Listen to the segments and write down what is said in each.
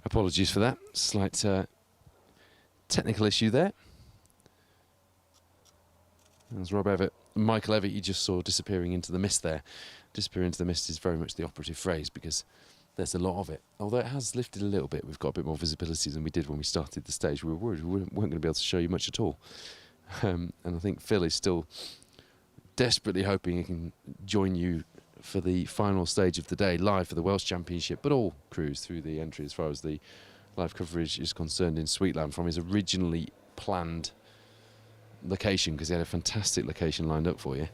Apologies for that. Slight technical issue there. As Michael Evett, you just saw disappearing into the mist there. Disappearing into the mist is very much the operative phrase because there's a lot of it. Although it has lifted a little bit, we've got a bit more visibility than we did when we started the stage. We were worried we weren't going to be able to show you much at all. And I think Phil is still desperately hoping he can join you for the final stage of the day, live for the Welsh Championship, but all crews through the entry as far as the live coverage is concerned in Sweetland from his originally planned location, because he had a fantastic location lined up for you.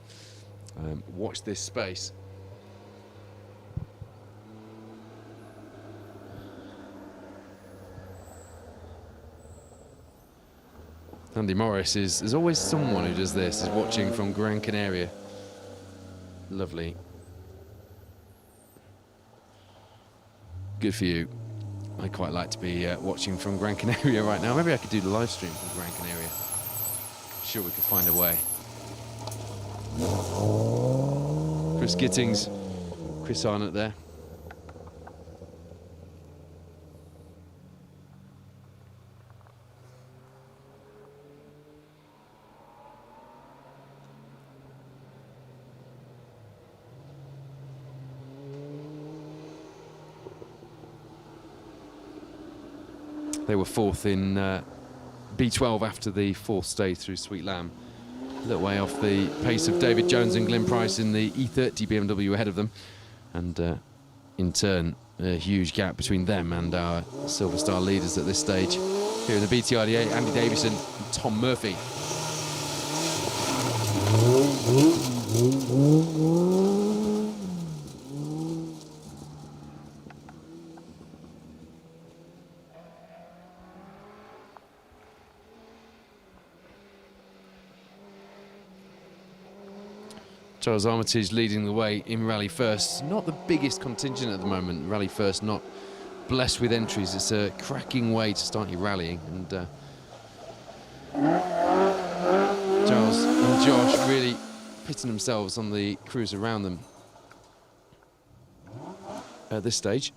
Watch this space. Andy Morris there's always someone who does this, is watching from Gran Canaria. Lovely. Good for you. I quite like to be watching from Gran Canaria right now. Maybe I could do the live stream from Gran Canaria. Sure we could find a way. Chris Gittings, Chris Arnott there. They were fourth in B12 after the fourth stage through Sweet Lamb. A little way off the pace of David Jones and Glyn Price in the E30 BMW ahead of them. And in turn, a huge gap between them and our Silver Star leaders at this stage. Here in the BTRDA, Andy Davison and Tom Murphy. Charles Armitage leading the way in Rally First. Not the biggest contingent at the moment. Rally First not blessed with entries. It's a cracking way to start your rallying. And Charles and Josh really pitting themselves on the crews around them at this stage.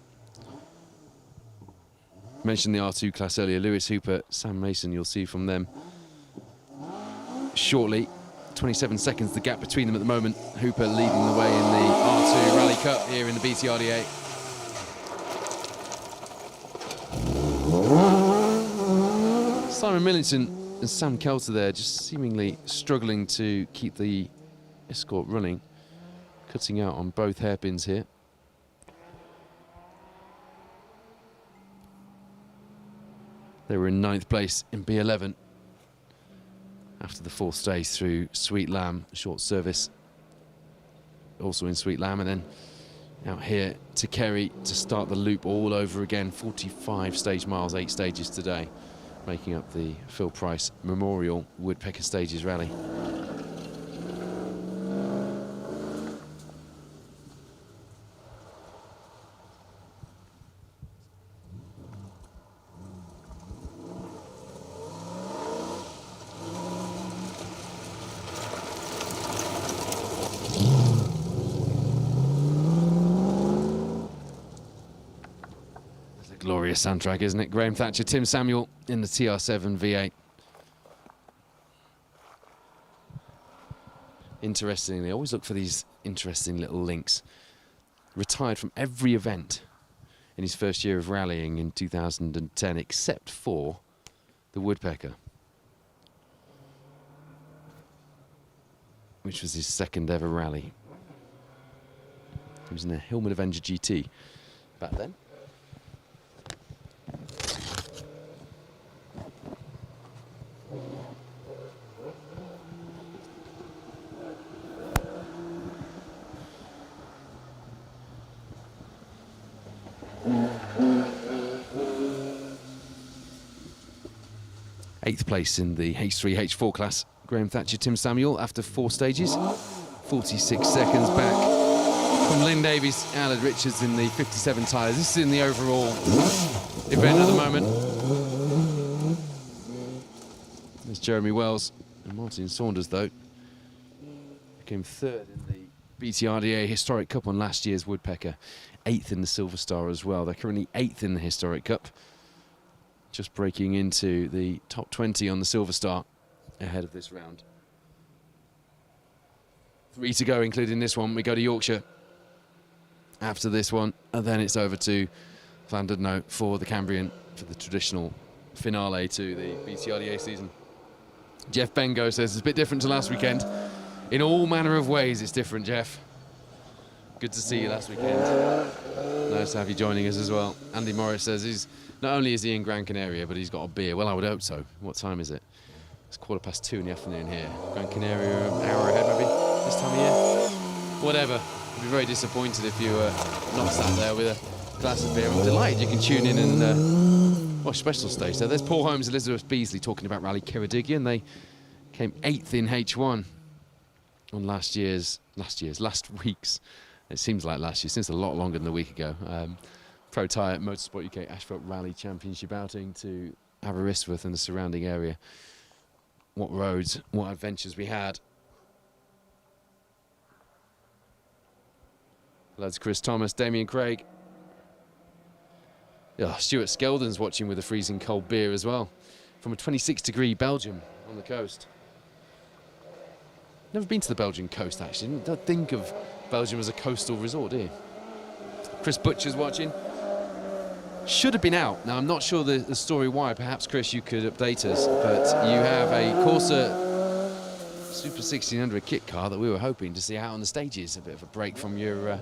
Mentioned the R2 class earlier. Lewis Hooper, Sam Mason, you'll see from them shortly. 27 seconds, the gap between them at the moment. Hooper leading the way in the R2 Rally Cup here in the BTRDA. Simon Millington and Sam Kelter there just seemingly struggling to keep the escort running. Cutting out on both hairpins here. They were in 9th place in B11. After the fourth stage through Sweet Lamb, short service, also in Sweet Lamb, and then out here to Kerry to start the loop all over again. 45 stage miles, 8 stages today, making up the Phil Price Memorial Woodpecker Stages Rally. Glorious soundtrack, isn't it? Graham Thatcher, Tim Samuel in the TR7 V8. Interestingly, I always look for these interesting little links. Retired from every event in his first year of rallying in 2010, except for the Woodpecker, which was his second ever rally. He was in a Hillman Avenger GT back then. Eighth place in the H3, H4 class. Graham Thatcher, Tim Samuel after 4 stages. 46 seconds back from Lynn Davies, Alan Richards in the 57 tyres. This is in the overall event at the moment. There's Jeremy Wells and Martin Saunders, though. Became 3rd in the BTRDA Historic Cup on last year's Woodpecker. 8th in the Silver Star as well. They're currently 8th in the Historic Cup. Just breaking into the top 20 on the Silver Star ahead of this round. 3 to go, including this one. We go to Yorkshire after this one, and then it's over to Llandudno for the Cambrian for the traditional finale to the BTRDA season. Jeff Bengo says it's a bit different to last weekend. In all manner of ways, it's different, Jeff. Good to see you last weekend. Nice to have you joining us as well. Andy Morris says not only is he in Gran Canaria, but he's got a beer. Well, I would hope so. What time is it? It's 2:15 in the afternoon here. Gran Canaria, an hour ahead maybe, this time of year. Whatever. I'd be very disappointed if you were not sat there with a glass of beer. I'm delighted you can tune in and watch special stage. So there's Paul Holmes, Elizabeth Beasley talking about Rally Ceredigion. They came 8th in H1 on last week's. It seems like last year, since a lot longer than a week ago. Protyre Motorsport UK Asphalt Rally Championship outing to Aberystwyth and the surrounding area. What roads, what adventures we had. Lads, Chris Thomas, Damien Craig. Oh, Stuart Skeldon's watching with a freezing cold beer as well. From a 26-degree Belgium on the coast. Never been to the Belgian coast, actually. Don't think of Belgium as a coastal resort, do you? Chris Butcher's watching. Should have been out. Now, I'm not sure the story why. Perhaps, Chris, you could update us. But you have a Corsa Super 1600 kit car that we were hoping to see out on the stages. A bit of a break from your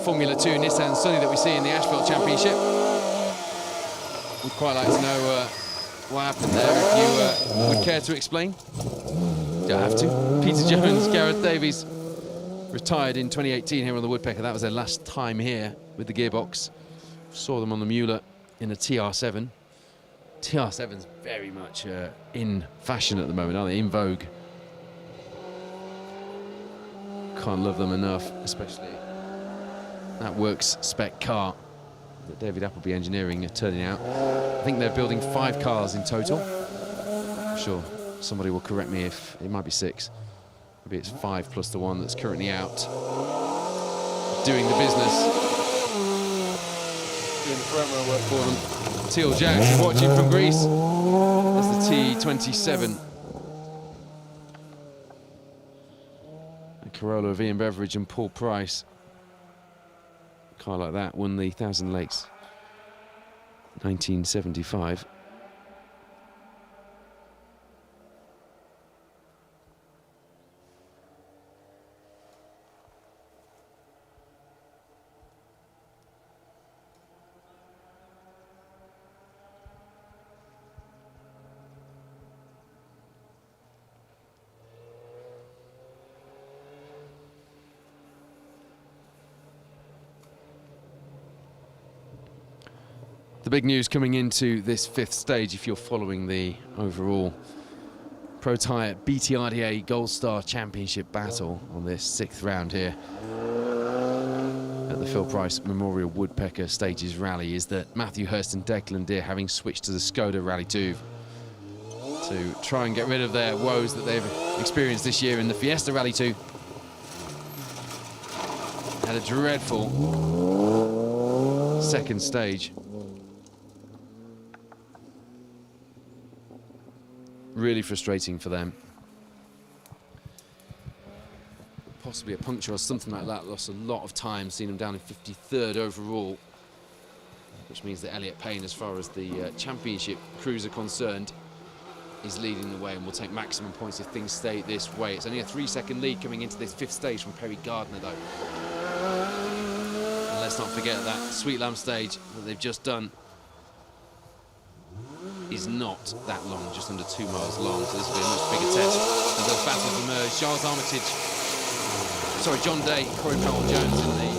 Formula 2 Nissan Sunny that we see in the Asphalt Championship. We'd quite like to know what happened there. If you would care to explain. Don't have to. Peter Jones, Gareth Davies, retired in 2018 here on the Woodpecker. That was their last time here with the gearbox. Saw them on the Mueller in a TR7. TR7's very much in fashion at the moment, aren't they? In vogue. Can't love them enough, especially that works spec car that David Appleby Engineering are turning out. I think they're building 5 cars in total. I'm sure somebody will correct me if it might be 6. Maybe it's 5 plus the one that's currently out doing the business, doing the promo work for them. Teal Jack watching from Greece. That's the T27. A Corolla of Ian Beveridge and Paul Price. A car like that won the Thousand Lakes 1975. The big news coming into this 5th stage, if you're following the overall Protyre BTRDA Gold Star Championship battle on this 6th round here at the Phil Price Memorial Woodpecker Stages Rally, is that Matthew Hurst and Declan Deer, having switched to the Skoda Rally 2 to try and get rid of their woes that they've experienced this year in the Fiesta Rally 2. Had a dreadful 2nd stage. Really frustrating for them. Possibly a puncture or something like that. Lost a lot of time, seen them down in 53rd overall, which means that Elliot Payne, as far as the championship crews are concerned, is leading the way and will take maximum points if things stay this way. It's only a 3-second lead coming into this 5th stage from Perry Gardner, though. And let's not forget that Sweet Lamb stage that they've just done is not that long, just under 2 miles long, so this will be a much bigger test. And those battles emerge. Charles Armitage, sorry, John Day, Corey Powell-Jones in the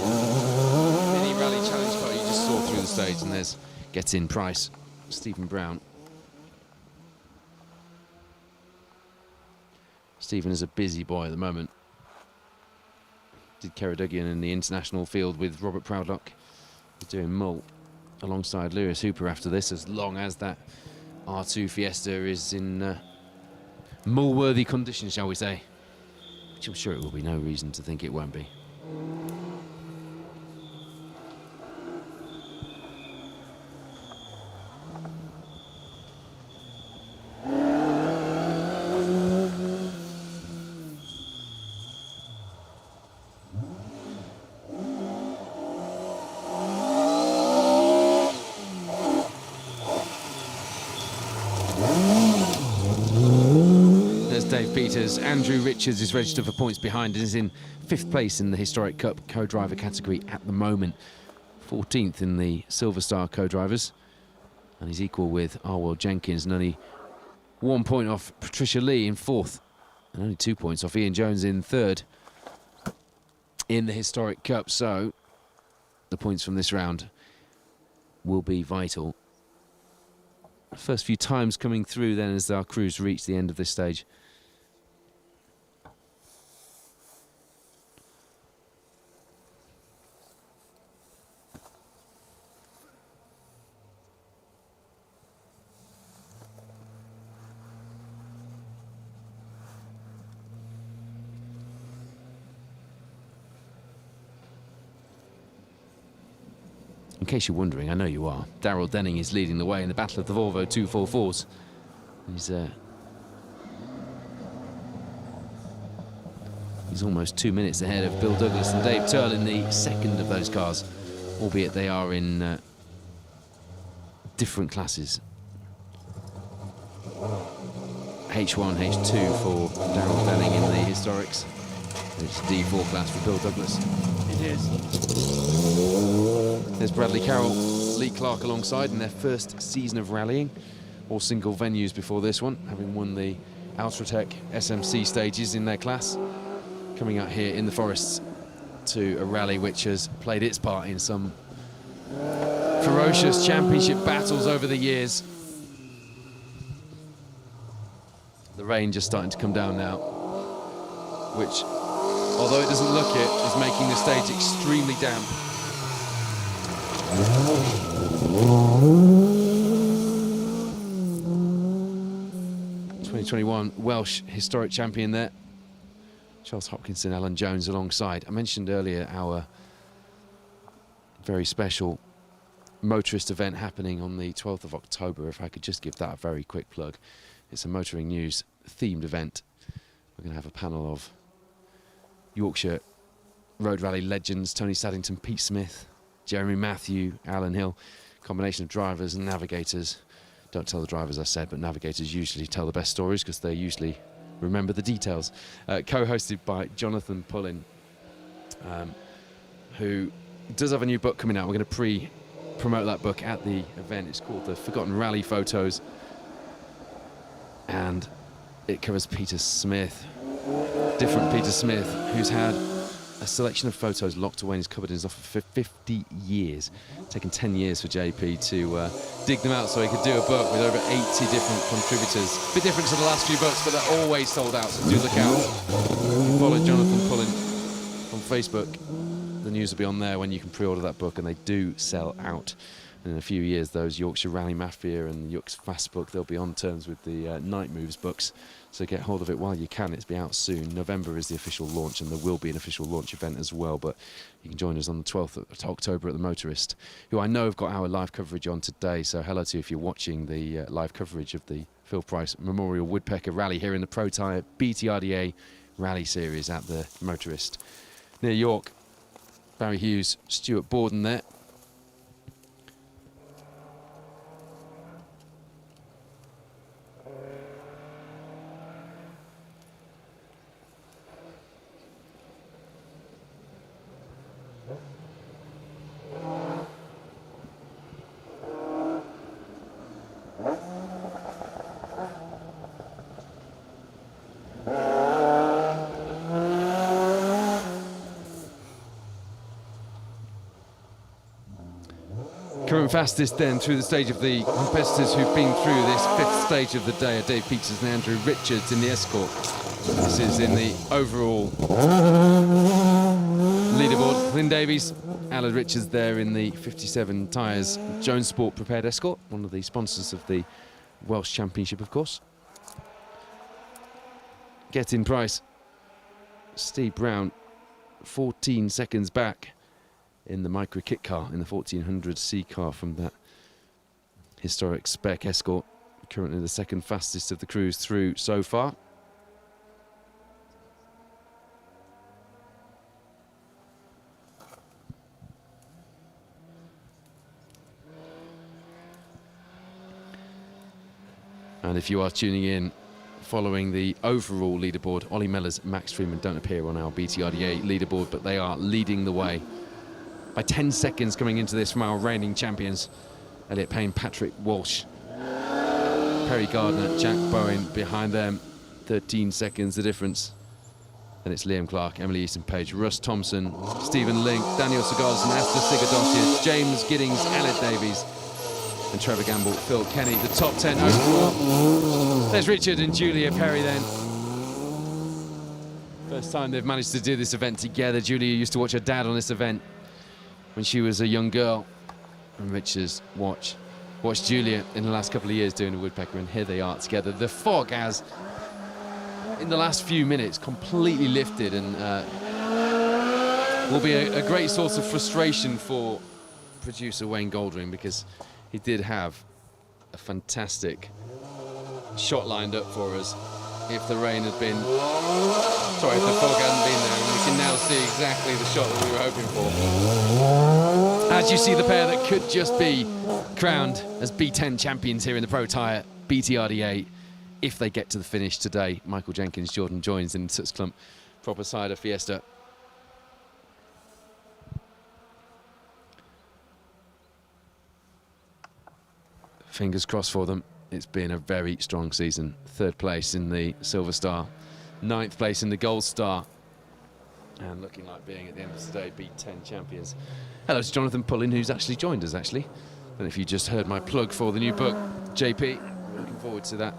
mini rally challenge car you just saw through the stage, and there's Gets In Price, Stephen Brown. Stephen is a busy boy at the moment. Did Ceredigion in the international field with Robert Proudlock. He's doing Mull alongside Lewis Hooper after this, as long as that R2 Fiesta is in Mull-worthy condition, shall we say. Which I'm sure it will be, no reason to think it won't be. Peters. Andrew Richards is registered for points behind and is in 5th place in the Historic Cup co-driver category at the moment. 14th in the Silver Star co-drivers. And he's equal with Arwell Jenkins and only 1 point off Patricia Lee in 4th. And only 2 points off Ian Jones in 3rd in the Historic Cup. So the points from this round will be vital. First few times coming through then as our crews reach the end of this stage. In case you're wondering, I know you are, Darryl Denning is leading the way in the battle of the Volvo 244s. He's almost 2 minutes ahead of Bill Douglas and Dave Turl in the second of those cars, albeit they are in different classes. H1, H2 for Darryl Denning in the Historics. It's D4 class for Bill Douglas. It is. There's Bradley Carroll, Lee Clark alongside in their first season of rallying. All single venues before this one, having won the Ultratech SMC stages in their class. Coming out here in the forests to a rally which has played its part in some ferocious championship battles over the years. The rain just starting to come down now, which, although it doesn't look it, is making the stage extremely damp. 2021 Welsh historic champion there. Charles Hopkinson, Alan Jones alongside. I mentioned earlier our very special motorist event happening on the 12th of October. If I could just give that a very quick plug. It's a motoring news themed event. We're going to have a panel of Yorkshire road rally legends, Tony Saddington, Pete Smith, Jeremy Matthew, Alan Hill, combination of drivers and navigators. Don't tell the drivers I said, but navigators usually tell the best stories because they usually remember the details. Co-hosted by Jonathan Pullin, who does have a new book coming out. We're going to promote that book at the event. It's called The Forgotten Rally Photos, and it covers Peter Smith, different Peter Smith, who's had a selection of photos locked away in his cupboard in his office for 50 years. Taken 10 years for JP to dig them out so he could do a book with over 80 different contributors. A bit different to the last few books, but they're always sold out, so do look out. Follow Jonathan Pullin on Facebook. The news will be on there when you can pre-order that book, and they do sell out. And in a few years, those Yorkshire Rally Mafia and Yuck's Fast book, they'll be on terms with the Night Moves books. So get hold of it while you can. It's be out soon. November is the official launch, and there will be an official launch event as well. But you can join us on the 12th of October at the Motorist, who I know have got our live coverage on today. So hello to you if you're watching the live coverage of the Phil Price Memorial Woodpecker Rally here in the Protyre BTRDA Rally Series at the Motorist near York. Barry Hughes, Stuart Borden there. Current fastest then through the stage of the competitors who've been through this fifth stage of the day are Dave Peters and Andrew Richards in the Escort. This is in the overall leaderboard. Lynn Davies, Alan Richards there in the 57 tyres Jones Sport Prepared Escort, one of the sponsors of the Welsh Championship, of course. Get-in price, Steve Brown, 14 seconds back in the micro kit car, in the 1400C car from that historic spec Escort. Currently the second fastest of the crews through so far. And if you are tuning in following the overall leaderboard. Ollie Mellors, Max Freeman don't appear on our BTRDA leaderboard, but they are leading the way by 10 seconds coming into this from our reigning champions. Elliot Payne, Patrick Walsh, Perry Gardner, Jack Bowen behind them. 13 seconds the difference. Then it's Liam Clark, Emily Easton-Page, Russ Thompson, Stephen Link, Daniel Segalson, Asta Sigadossia, James Giddings, Aled Davies, and Trevor Gamble, Phil Kenny. The top 10 overall. There's Richard and Julia Perry then. First time they've managed to do this event together. Julia used to watch her dad on this event when she was a young girl. And Richard's watched Julia in the last couple of years doing the Woodpecker, and here they are together. The fog has, in the last few minutes, completely lifted, and will be a great source of frustration for producer Wayne Goldring, because he did have a fantastic shot lined up for us if the rain had been, sorry, if the fog hadn't been there, and we can now see exactly the shot that we were hoping for. As you see the pair that could just be crowned as B10 champions here in the Protyre BTRDA if they get to the finish today. Michael Jenkins, Jordan Joins in Tuxklump Proper Cider Fiesta. Fingers crossed for them. It's been a very strong season. 3rd place in the Silver Star, 9th place in the Gold Star, and looking like being at the end of the day B10 champions. Hello to Jonathan Pullin, who's actually joined us actually. Don't know if you just heard my plug for the new book, JP. Looking forward to that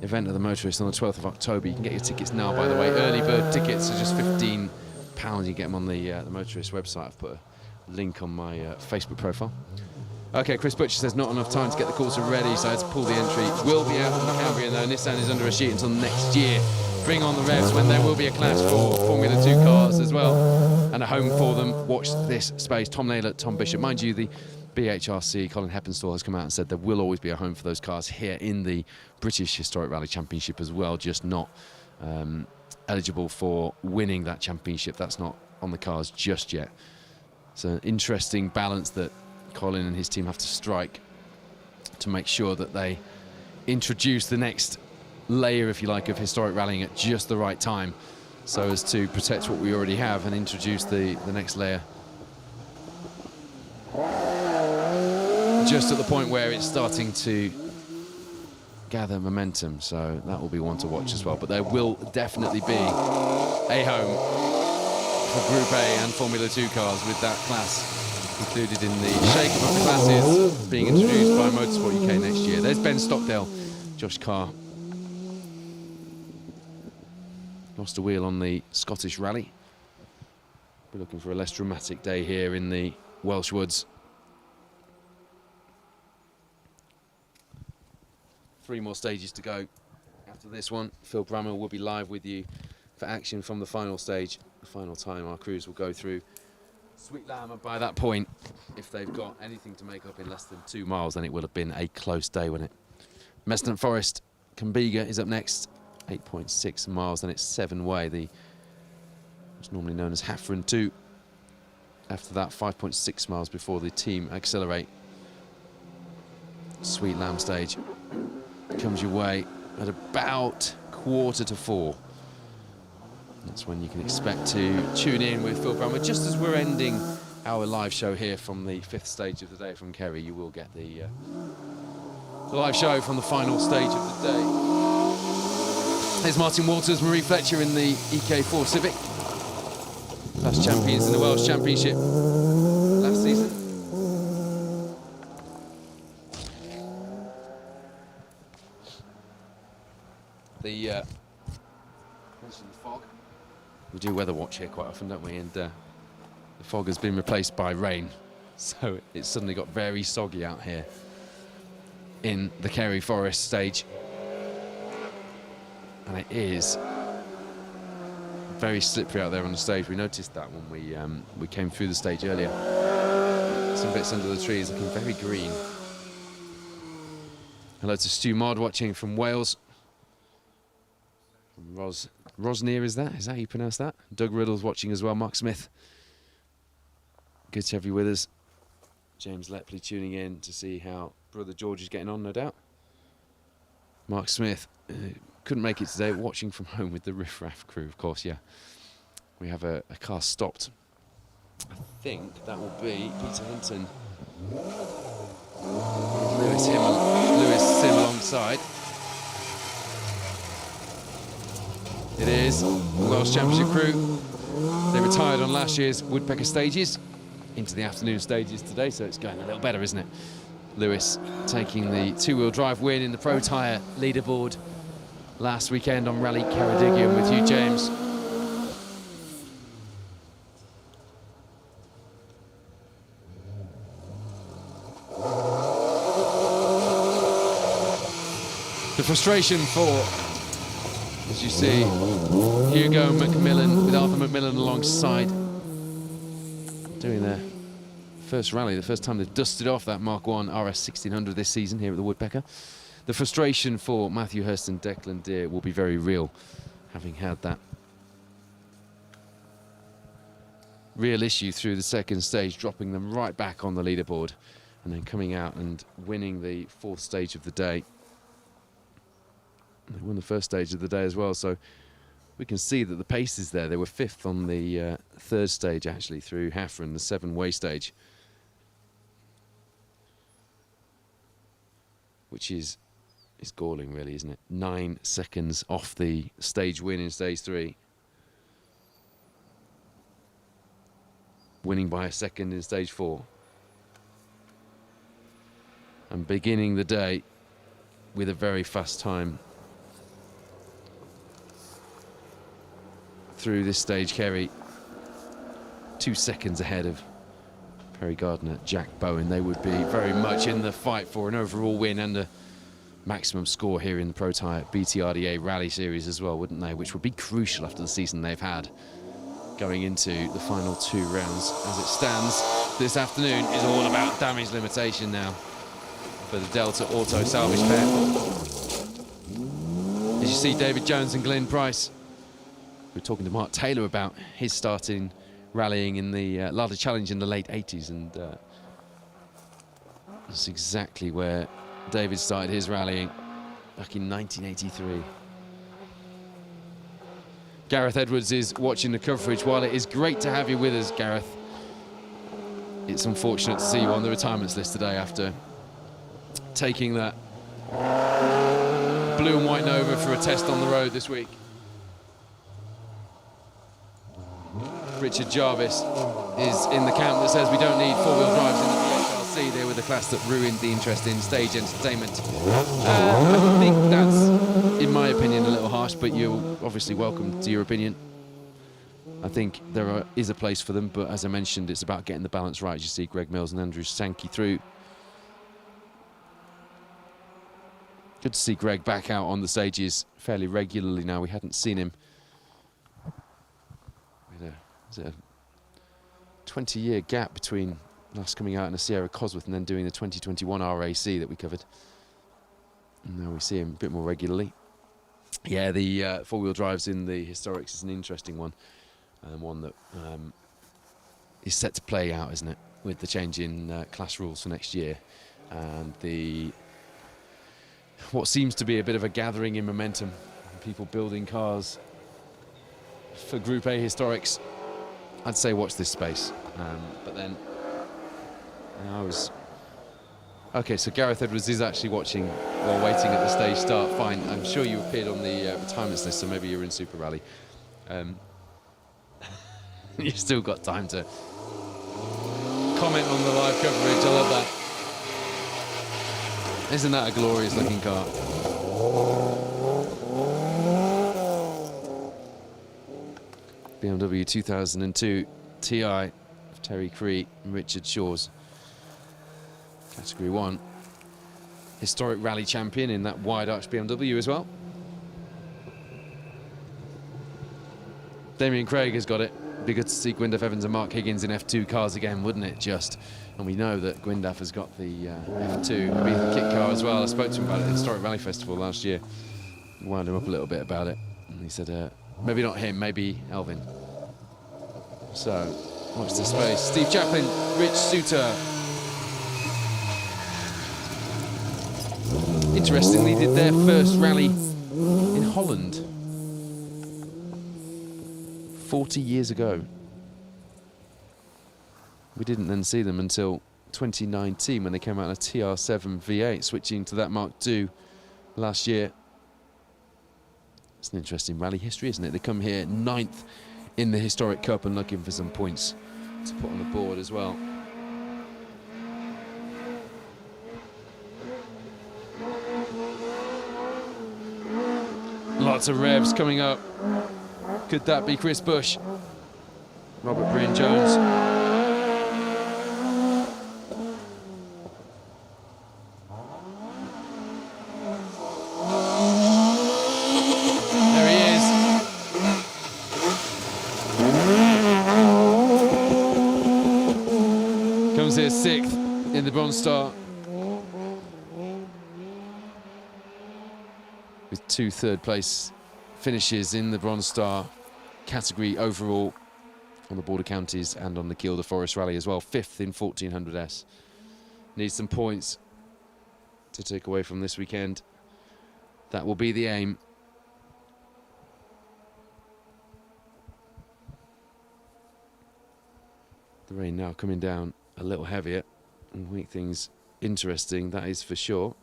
event of the Motorist on the 12th of October. You can get your tickets now, by the way. Early bird tickets are just £15. You get them on the Motorist website. I've put a link on my Facebook profile. Okay, Chris Butcher says not enough time to get the course ready, so I had to pull the entry. Will be out on the Cambrian though. Nissan is under a sheet until next year. Bring on the revs when there will be a clash for Formula 2 cars as well, and a home for them. Watch this space. Tom Naylor, Tom Bishop. Mind you, the BHRC, Colin Heppenstall, has come out and said there will always be a home for those cars here in the British Historic Rally Championship as well, just not eligible for winning that championship. That's not on the cars just yet. It's an interesting balance that Colin and his team have to strike to make sure that they introduce the next layer, if you like, of historic rallying at just the right time, so as to protect what we already have and introduce the next layer just at the point where it's starting to gather momentum. So that will be one to watch as well. But there will definitely be a home for Group A and Formula 2 cars, with that class included in the shake-up of the classes being introduced by Motorsport UK next year. There's Ben Stockdale, Josh Carr. Lost a wheel on the Scottish Rally. We're looking for a less dramatic day here in the Welsh Woods. 3 more stages to go after this one. Phil Brammer will be live with you for action from the final stage. The final time our crews will go through Sweet Lamb, and by that point, if they've got anything to make up in less than 2 miles, then it will have been a close day, won't it? Mesnant Forest, Cambiga is up next. 8.6 miles, and it's 7-way, what's normally known as Haffron 2. After that, 5.6 miles before the team accelerate. Sweet Lamb stage comes your way at about 3:45. That's when you can expect to tune in with Phil Brammer. Just as we're ending our live show here from the 5th stage of the day from Kerry, you will get the live show from the final stage of the day. There's Martin Walters, Marie Fletcher in the EK4 Civic. Past champions in the Welsh Championship last season. Mentioned the fog. We do weather watch here quite often, don't we? And the fog has been replaced by rain. So it's suddenly got very soggy out here in the Kerry Forest stage. And it is very slippery out there on the stage. We noticed that when we came through the stage earlier. Some bits under the trees looking very green. Hello to Stu Mard watching from Wales. From Rosnir, is that how you pronounce that? Doug Riddle's watching as well. Mark Smith, good to have you with us. James Lepley tuning in to see how brother George is getting on, no doubt. Mark Smith, couldn't make it today, watching from home with the Riff Raff crew, of course, yeah. We have a car stopped. I think that will be Peter Hinton. Lewis Sim alongside. It is the Welsh Championship crew. They retired on last year's Woodpecker stages into the afternoon stages today, so it's going a little better, isn't it? Lewis taking the two-wheel drive win in the Protyre leaderboard last weekend on Rally Ceredigion with you, James. The frustration for, as you see, Hugo Macmillan with Arthur Macmillan alongside, doing their first rally, the first time they've dusted off that Mark 1 RS 1600 this season here at the Woodpecker. The frustration for Matthew Hurst and Declan Deere will be very real, having had that real issue through the second stage, dropping them right back on the leaderboard, and then coming out and winning the fourth stage of the day. They won the first stage of the day as well, so we can see that the pace is there. They were fifth on the third stage, actually, through Hafren, the seven-way stage, which is galling, really, isn't it? 9 seconds off the stage win in stage 3. Winning by a second in stage 4. And beginning the day with a very fast time. Through this stage, Kerry 2 seconds ahead of Perry Gardner, Jack Bowen. They would be very much in the fight for an overall win and a maximum score here in the Protyre BTRDA Rally Series as well, wouldn't they? Which would be crucial after the season they've had. Going into the final 2 rounds. As it stands, this afternoon is all about damage limitation now for the Delta Auto Salvage pair. As you see, David Jones and Glyn Price. We were talking to Mark Taylor about his start in rallying in the Lada Challenge in the late 80s, and that's exactly where David started his rallying back in 1983. Gareth Edwards is watching the coverage. While it is great to have you with us, Gareth, it's unfortunate to see you on the retirements list today after taking that blue and white Nova for a test on the road this week. Richard Jarvis is in the camp that says we don't need four-wheel drives in the VHRC. They were the class that ruined the interest in stage entertainment. I think that's, in my opinion, a little harsh, but you're obviously welcome to your opinion. I think there is a place for them, but as I mentioned, it's about getting the balance right. As you see Greg Mills and Andrew Sankey through. Good to see Greg back out on the stages fairly regularly now. We hadn't seen him. A 20-year gap between last coming out in a Sierra Cosworth and then doing the 2021 RAC that we covered. And now we see him a bit more regularly. Yeah, the four-wheel drives in the Historics is an interesting one, and one that is set to play out, isn't it, with the change in class rules for next year, and what seems to be a bit of a gathering in momentum, people building cars for Group A Historics. I'd say watch this space, but then I was... Okay, so Gareth Edwards is actually watching while waiting at the stage start. Fine, I'm sure you appeared on the retirements list, so maybe you're in Super Rally. You've still got time to comment on the live coverage. I love that. Isn't that a glorious looking car? BMW 2002 Ti of Terry Cree and Richard Shaw's. Category 1. Historic rally champion in that wide arch BMW as well. Damien Craig has got it. Be good to see Gwyndaf Evans and Mark Higgins in F2 cars again, wouldn't it, just? And we know that Gwyndaf has got the F2 the kit car as well. I spoke to him about it at the Historic Rally Festival last year. Wound him up a little bit about it. And he said, maybe not him, maybe Elvin. So, watch the space. Steve Chaplin, Rich Suter. Interestingly, did their first rally in Holland 40 years ago. We didn't then see them until 2019 when they came out in a TR7 V8, switching to that Mark II last year. It's an interesting rally history, isn't it? They come here 9th in the historic cup and looking for some points to put on the board as well. Lots of revs coming up. Could that be Chris Bush? Robert Bryn-Jones. There he is. Comes here 6th in the Bronze Star, with 2 third-place finishes in the Bronze Star category overall on the Border Counties and on the Kielder Forest Rally as well. 5th in 1400S. Needs some points to take away from this weekend. That will be the aim. The rain now coming down a little heavier and make things interesting, that is for sure.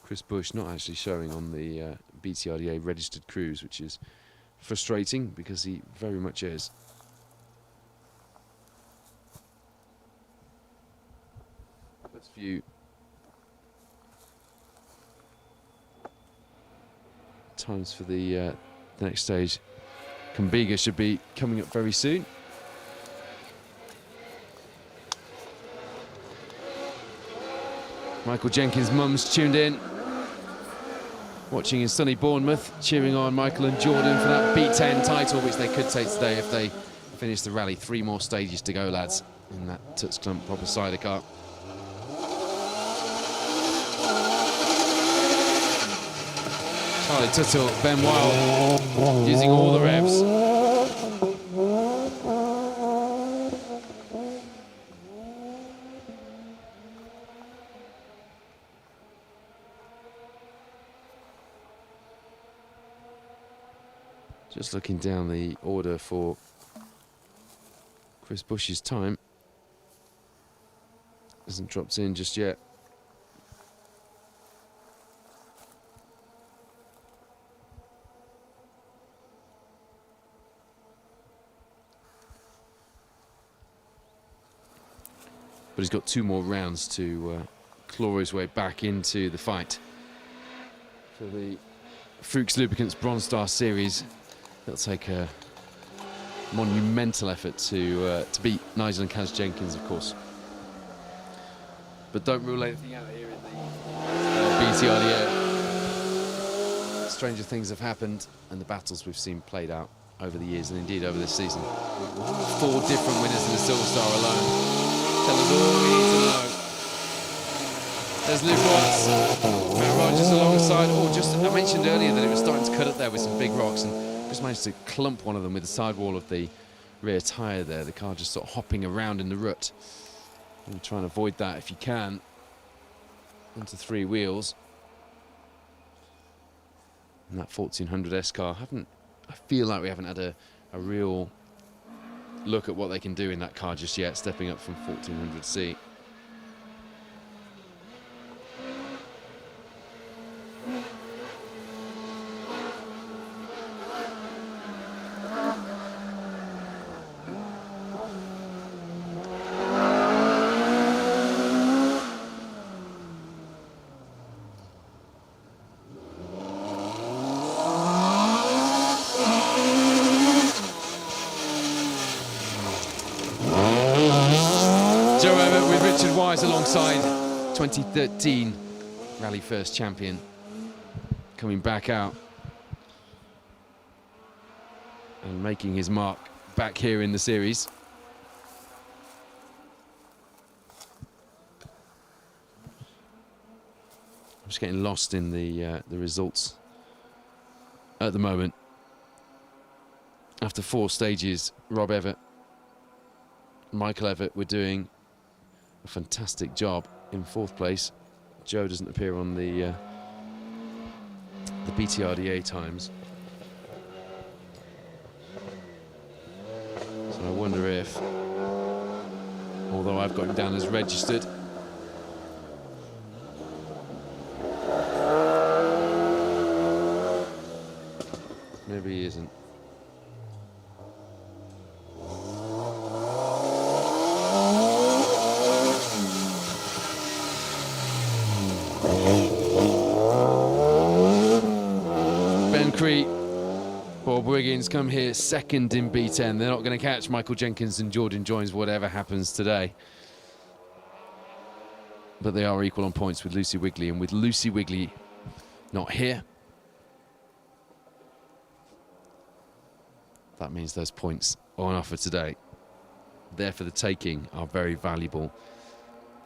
Chris Bush not actually showing on the BTRDA registered crews, which is frustrating because he very much is. Let's view times for the next stage. Kumbiga should be coming up very soon. Michael Jenkins' mum's tuned in, watching in sunny Bournemouth, cheering on Michael and Jordan for that B10 title, which they could take today if they finish the rally. 3 more stages to go, lads, in that Tuts Clump proper cider car. Charlie Tuttle, Ben Wild, using all the revs. Just looking down the order for Chris Bush's time. Hasn't dropped in just yet. But he's got 2 more rounds to claw his way back into the fight for the Fuchs Lubricants Bronze Star Series. It'll take a monumental effort to beat Nigel and Kaz Jenkins, of course. But don't rule anything out here in the BTRDA. Stranger things have happened, and the battles we've seen played out over the years, and indeed over this season. 4 different winners in the Silver Star alone. Tell us all we need to know. There's Luke Watts, Matt Rogers alongside. Oh, I mentioned earlier that it was starting to cut up there with some big rocks, and just managed to clump one of them with the sidewall of the rear tyre there. The car just sort of hopping around in the rut. And try and avoid that if you can. Onto 3 wheels. And that 1400S car, I feel like we haven't had a real look at what they can do in that car just yet, stepping up from 1400C. Alongside 2013 Rally First champion coming back out and making his mark back here in the series. just getting lost in the results at the moment. After 4 stages, Rob Evatt, Michael Evatt were doing a fantastic job in 4th place. Joe doesn't appear on the BTRDA times. So I wonder if, although I've got him down as registered, maybe he isn't. Bob Wiggins come here 2nd in B10. They're not going to catch Michael Jenkins and Jordan Joins, whatever happens today. But they are equal on points with Lucy Wigley, and with Lucy Wigley not here, that means those points on offer today, there for the taking, are very valuable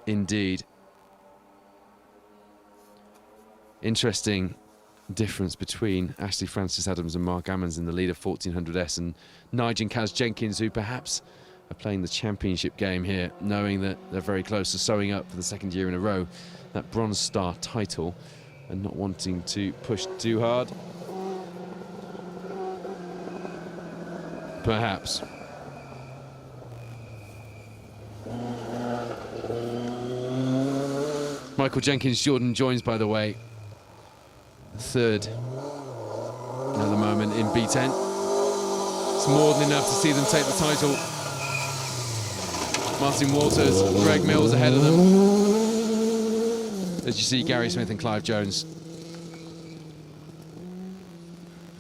indeed. Interesting difference between Ashley Francis Adams and Mark Ammons in the lead of 1400S, and Nigel and Kaz Jenkins, who perhaps are playing the championship game here, knowing that they're very close to sewing up for the 2nd year in a row that Bronze Star title and not wanting to push too hard. Perhaps. Michael Jenkins, Jordan Joins, by the way, 3rd at the moment in B10. It's more than enough to see them take the title. Martin Walters, Greg Mills ahead of them. As you see, Gary Smith and Clive Jones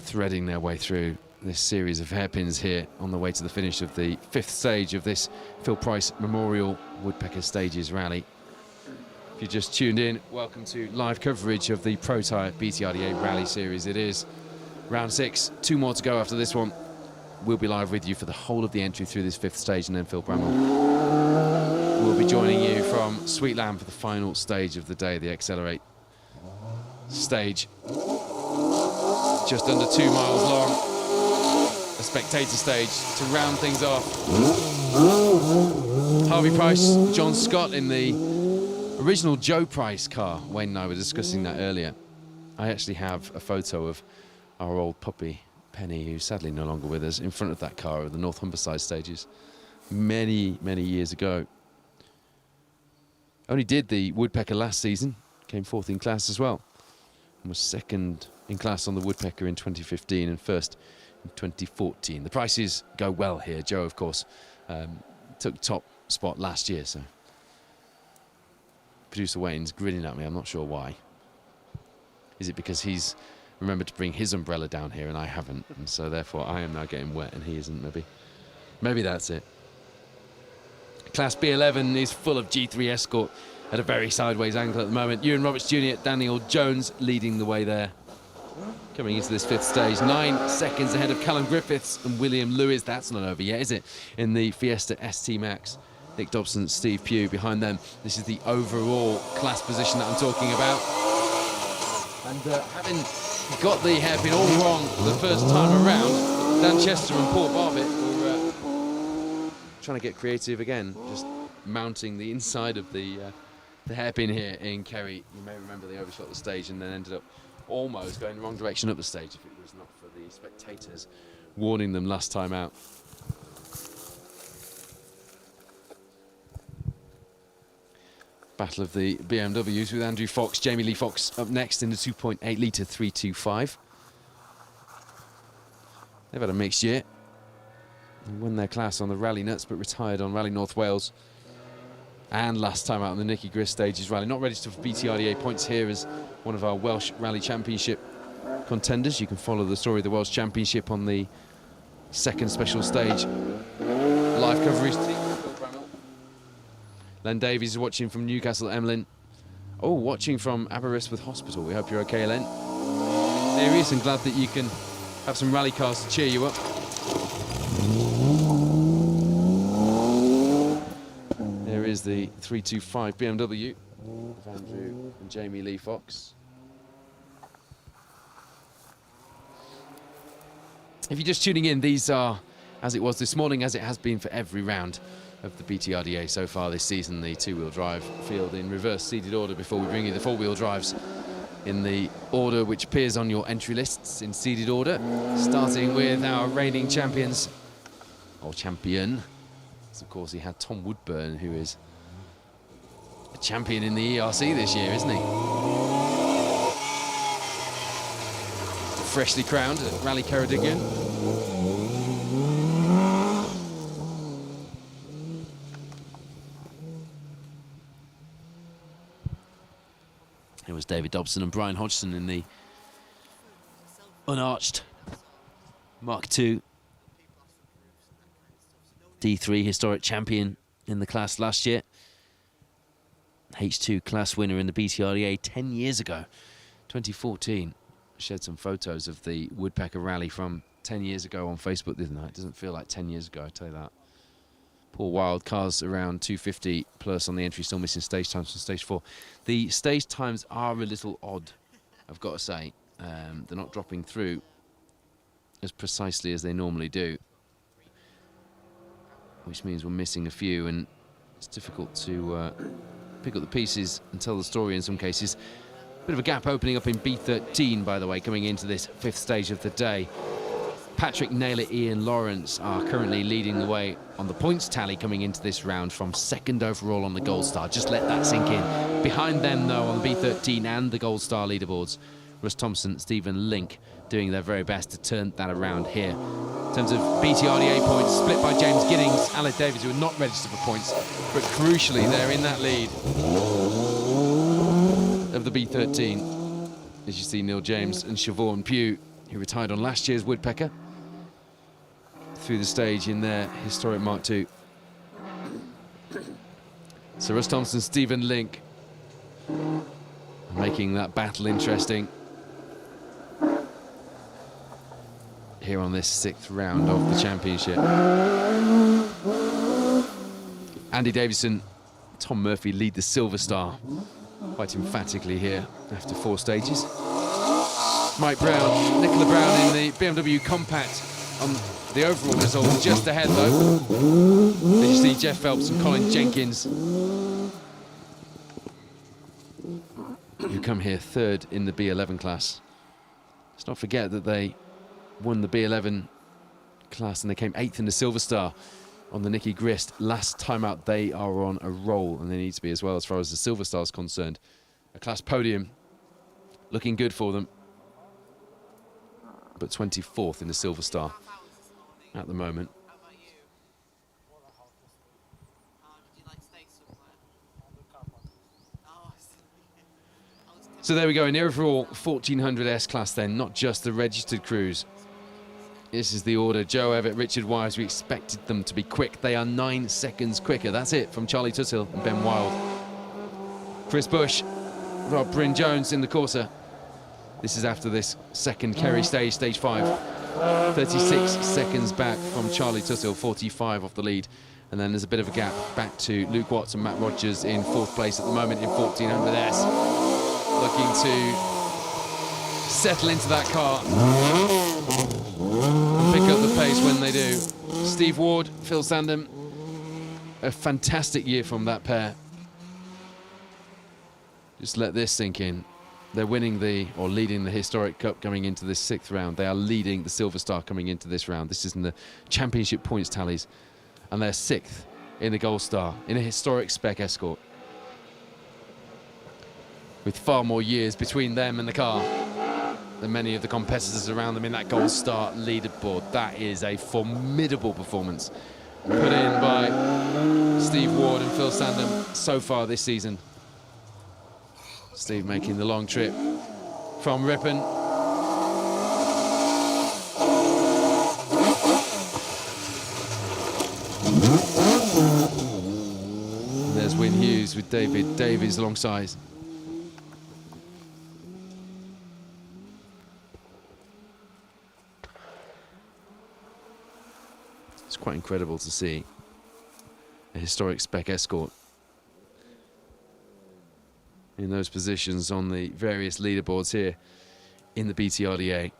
threading their way through this series of hairpins here on the way to the finish of the 5th stage of this Phil Price Memorial Woodpecker Stages Rally. If you just tuned in, welcome to live coverage of the Protyre BTRDA Rally Series. It is round 6, 2 more to go after this one. We'll be live with you for the whole of the entry through this 5th stage, and then Phil Bramwell will be joining you from Sweet Lamb for the final stage of the day, the Accelerate stage. Just under 2 miles long, a spectator stage to round things off. Harvey Price, John Scott in the original Joe Price car. Wayne and I were discussing that earlier. I actually have a photo of our old puppy, Penny, who's sadly no longer with us, in front of that car at the North Humberside stages many, many years ago. Only did the Woodpecker last season, came 4th in class as well, and was 2nd in class on the Woodpecker in 2015 and 1st in 2014. The prices go well here. Joe, of course, took top spot last year, so producer Wayne's grinning at me. I'm not sure why. Is it because he's remembered to bring his umbrella down here and I haven't, and so therefore I am now getting wet and he isn't? Maybe that's it. Class B11 is full of G3 Escort at a very sideways angle at the moment. Ewan Roberts Jr., Daniel Jones leading the way there. Coming into this 5th stage, 9 seconds ahead of Callum Griffiths and William Lewis. That's not over yet, is it? In the Fiesta ST Max. Nick Dobson, Steve Pugh behind them. This is the overall class position that I'm talking about. And having got the hairpin all wrong the first time around, Dan Chester and Paul Barbitt were trying to get creative again, just mounting the inside of the hairpin here in Kerry. You may remember they overshot the stage and then ended up almost going the wrong direction up the stage if it was not for the spectators warning them last time out. Battle of the BMWs with Andrew Fox, Jamie Lee Fox up next in the 2.8 litre 325. They've had a mixed year. They won their class on the Rally Nuts but retired on Rally North Wales. And last time out on the Nicky Grist Stages Rally. Not registered for BTRDA points here as one of our Welsh Rally Championship contenders. You can follow the story of the Welsh Championship on the 2nd special stage live coverage team. Len Davies is watching from Newcastle Emlyn. Oh, watching from Aberystwyth Hospital. We hope you're okay, Len. Serious and glad that you can have some rally cars to cheer you up. There is the 325 BMW of Andrew and Jamie Lee Fox. If you're just tuning in, these are, as it was this morning, as it has been for every round of the BTRDA so far this season, the two-wheel drive field in reverse seeded order before we bring you the four-wheel drives in the order which appears on your entry lists in seeded order, starting with our reigning champions, or champion. So of course, he had Tom Woodburn, who is a champion in the ERC this year, isn't he? Freshly crowned at Rally Ceredigion. It was David Dobson and Brian Hodgson in the unarched Mark II D3 historic champion in the class last year. H2 class winner in the BTRDA 10 years ago, 2014. Shared some photos of the Woodpecker rally from 10 years ago on Facebook the other night. It doesn't feel like 10 years ago, I tell you that. Poor wild cars around 250 plus on the entry, still missing stage times from stage 4. The stage times are a little odd, I've got to say. They're not dropping through as precisely as they normally do, which means we're missing a few, and it's difficult to pick up the pieces and tell the story in some cases. Bit of a gap opening up in B13, by the way, coming into this fifth stage of the day. Patrick Naylor, Ian Lawrence are currently leading the way on the points tally coming into this round from second overall on the Gold Star. Just let that sink in. Behind them, though, on the B13 and the Gold Star leaderboards, Russ Thompson, Stephen Link doing their very best to turn that around here. In terms of BTRDA points, split by James Giddings, Alec Davies, who are not registered for points, but crucially, they're in that lead of the B13. As you see, Neil James and Siobhan Pugh, who retired on last year's Woodpecker, through the stage in their historic Mark II. So Russ Thompson, Stephen Link, making that battle interesting here on this sixth round of the championship. Andy Davison, Tom Murphy lead the Silver Star quite emphatically here after 4 stages. Mike Brown, Nicola Brown in the BMW Compact on the overall result, just ahead though. As you see, Jeff Phelps and Colin Jenkins, who come here third in the B11 class. Let's not forget that they won the B11 class and they came 8th in the Silver Star on the Nicky Grist. Last time out, they are on a roll, and they need to be as well as far as the Silver Star is concerned. A class podium looking good for them, but 24th in the Silver Star at the moment. So there we go, an overall 1400 S class then, not just the registered crews. This is the order. Joe Everett, Richard Wise, we expected them to be quick. They are 9 seconds quicker. That's it from Charlie Tuthill and Ben Wild. Chris Bush, Rob Bryn Jones in the Corsa. This is after this second Kerry stage, stage 5. 36 seconds back from Charlie Tuthill, 45 off the lead. And then there's a bit of a gap back to Luke Watts and Matt Rogers in 4th place at the moment in 1400 S. Looking to settle into that car and pick up the pace when they do. Steve Ward, Phil Sandham, a fantastic year from that pair. Just let this sink in. They're winning or leading the Historic Cup coming into this 6th round. They are leading the Silver Star coming into this round. This is in the championship points tallies. And they're 6th in the Gold Star in a historic spec escort, with far more years between them and the car than many of the competitors around them in that Gold Star leaderboard. That is a formidable performance put in by Steve Ward and Phil Sandham so far this season. Steve making the long trip from Ripon. And there's Wyn Hughes with David Davies alongside. It's quite incredible to see a historic spec escort in those positions on the various leaderboards here in the BTRDA.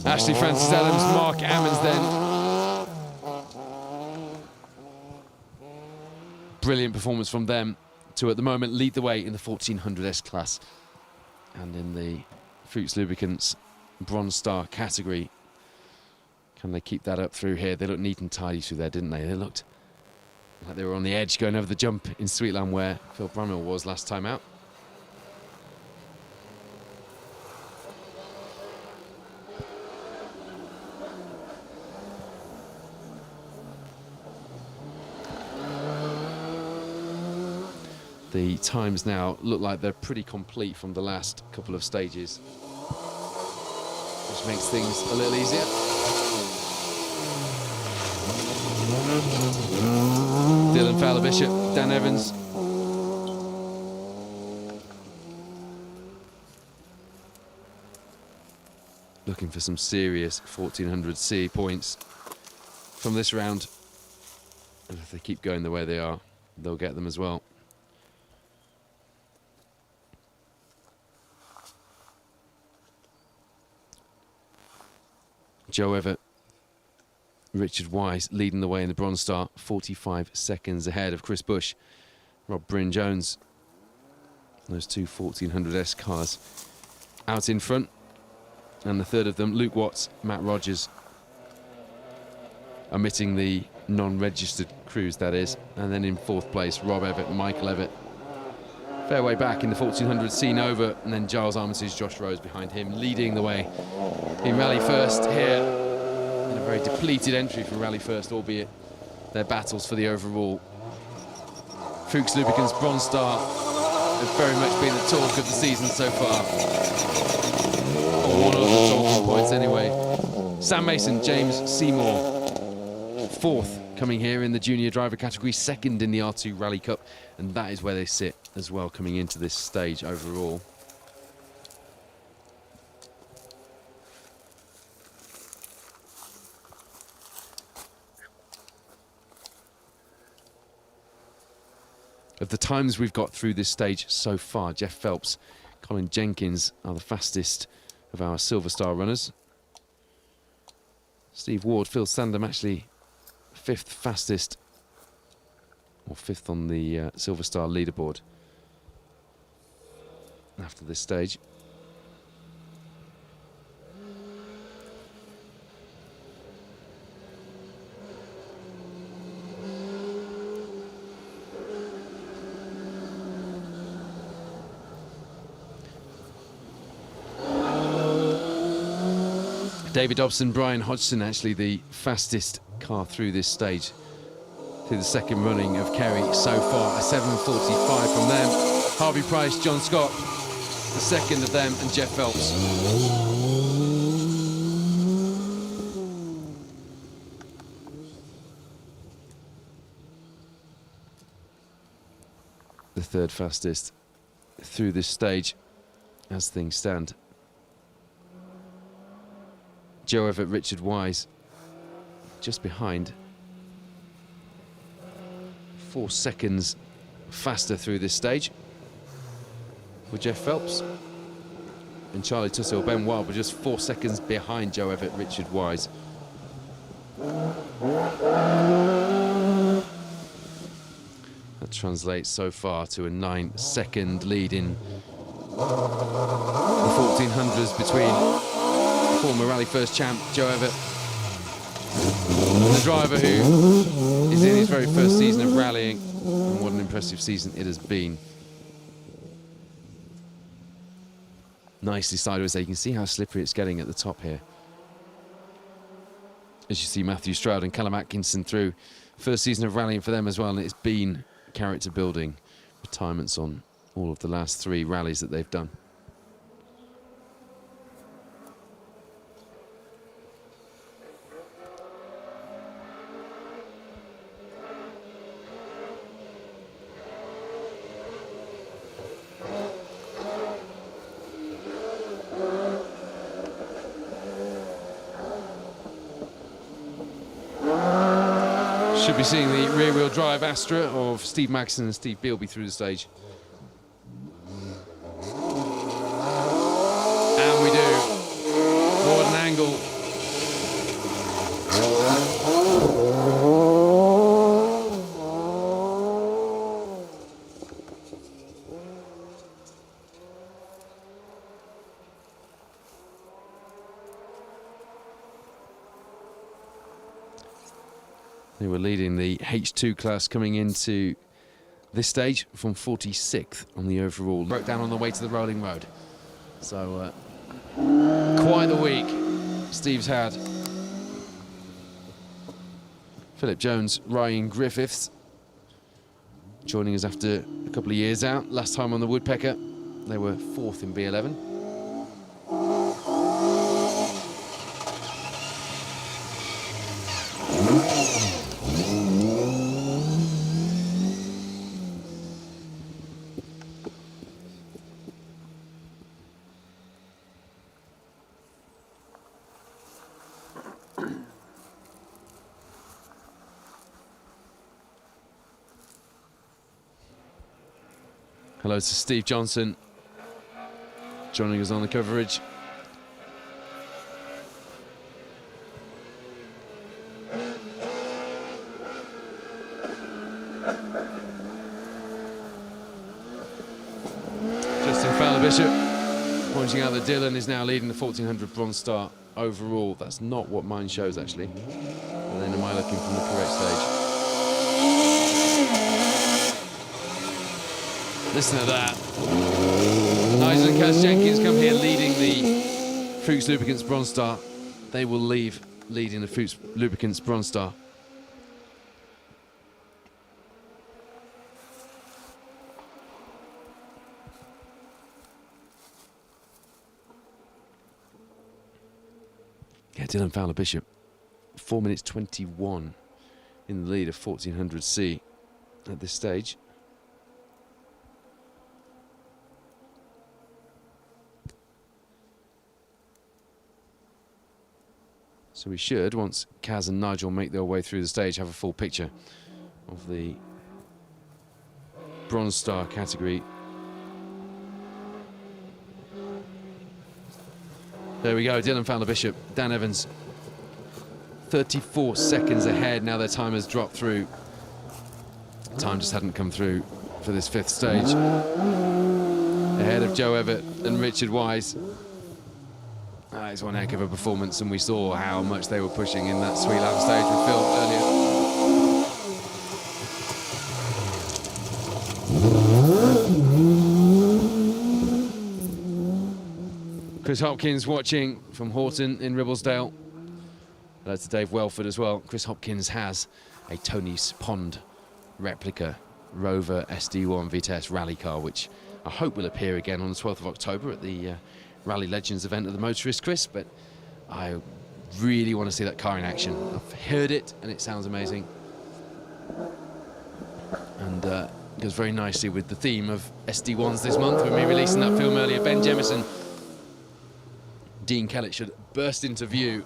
Ashley Francis Adams, Mark Ammons then. Brilliant performance from them to, at the moment, lead the way in the 1400S class. And in the Fuchs Lubricants Bronze Star category. Can they keep that up through here? They looked neat and tidy through there, didn't they? They looked like they were on the edge going over the jump in Sweetland where Phil Brummill was last time out. The times now look like they're pretty complete from the last couple of stages, which makes things a little easier. Dylan Fowler-Bishop, Dan Evans. Looking for some serious 1400C points from this round. And if they keep going the way they are, they'll get them as well. Joe Everett, Richard Wise leading the way in the Bronze Star, 45 seconds ahead of Chris Bush, Rob Bryn-Jones. Those two 1400S cars out in front. And the third of them, Luke Watts, Matt Rogers, omitting the non-registered crews, that is. And then in fourth place, Rob Everett, Michael Everett. Fair way back in the 1400C Nova, and then Giles Armitage, Josh Rose behind him, leading the way in Rally First here. In a very depleted entry for Rally First, albeit their battles for the overall. Fuchs Lubricants Bronze Star have very much been the talk of the season so far. Or one of the talking points anyway. Sam Mason, James Seymour, fourth coming here in the junior driver category, second in the R2 Rally Cup, and that is where they sit as well coming into this stage overall. Of the times we've got through this stage so far, Jeff Phelps, Colin Jenkins are the fastest of our Silver Star runners. Steve Ward, Phil Sandham actually fifth fastest, or fifth on the Silver Star leaderboard after this stage. David Dobson, Brian Hodgson, actually the fastest car through this stage, through the second running of Kerry so far. A 7:45 from them. Harvey Price, John Scott, the second of them, and Jeff Phelps. The third fastest through this stage as things stand. Joe Everett, Richard Wise, just behind. 4 seconds faster through this stage with Jeff Phelps. And Charlie Tussell, Ben Wild were just 4 seconds behind Joe Everett, Richard Wise. That translates so far to a 9-second lead in the 1400s between former Rally First champ Joe Everett and the driver who is in his very first season of rallying, and what an impressive season it has been. Nicely sideways there. You can see how slippery it's getting at the top here. As you see Matthew Stroud and Callum Atkinson through. First season of rallying for them as well, and it's been character building retirements on all of the last 3 rallies that they've done. Should be seeing the rear-wheel drive Astra of Steve Maxson and Steve Bealby through the stage. And we do. What an angle. They were leading the H2 class coming into this stage from 46th on the overall. Broke down on the way to the rolling road. So quite the week Steve's had. Philip Jones, Ryan Griffiths joining us after a couple of years out. Last time on the Woodpecker, they were 4th in B11. Hello to Steve Johnson, joining us on the coverage. Justin Fowler-Bishop pointing out that Dylan is now leading the 1400 Bronze Star overall. That's not what mine shows, actually. And then am I looking from the correct stage? Listen to that. Nigel and Kaz Jenkins come here leading the Fuchs Lubricants Bronze Star. They will leave leading the Fuchs Lubricants Bronze Star. Yeah, Dylan Fowler-Bishop, 4 minutes 21 in the lead of 1400C at this stage. So we should, once Kaz and Nigel make their way through the stage, have a full picture of the Bronze Star category. There we go, Dylan Fowler-Bishop, Dan Evans, 34 seconds ahead. Now their time has dropped through. Time just hadn't come through for this 5th stage. Ahead of Joe Everett and Richard Wise. It's one heck of a performance, and we saw how much they were pushing in that sweet lap stage with Phil earlier. Chris Hopkins watching from Horton in Ribblesdale. Hello to Dave Welford as well. Chris Hopkins has a Tony's Pond replica Rover SD1 VTS rally car, which I hope will appear again on the 12th of October at the Rally Legends event at the Motorist, Chris, but I really want to see that car in action. I've heard it and it sounds amazing, and goes very nicely with the theme of SD1s this month when we're releasing that film earlier. Ben Jemison, Dean Kellett should burst into view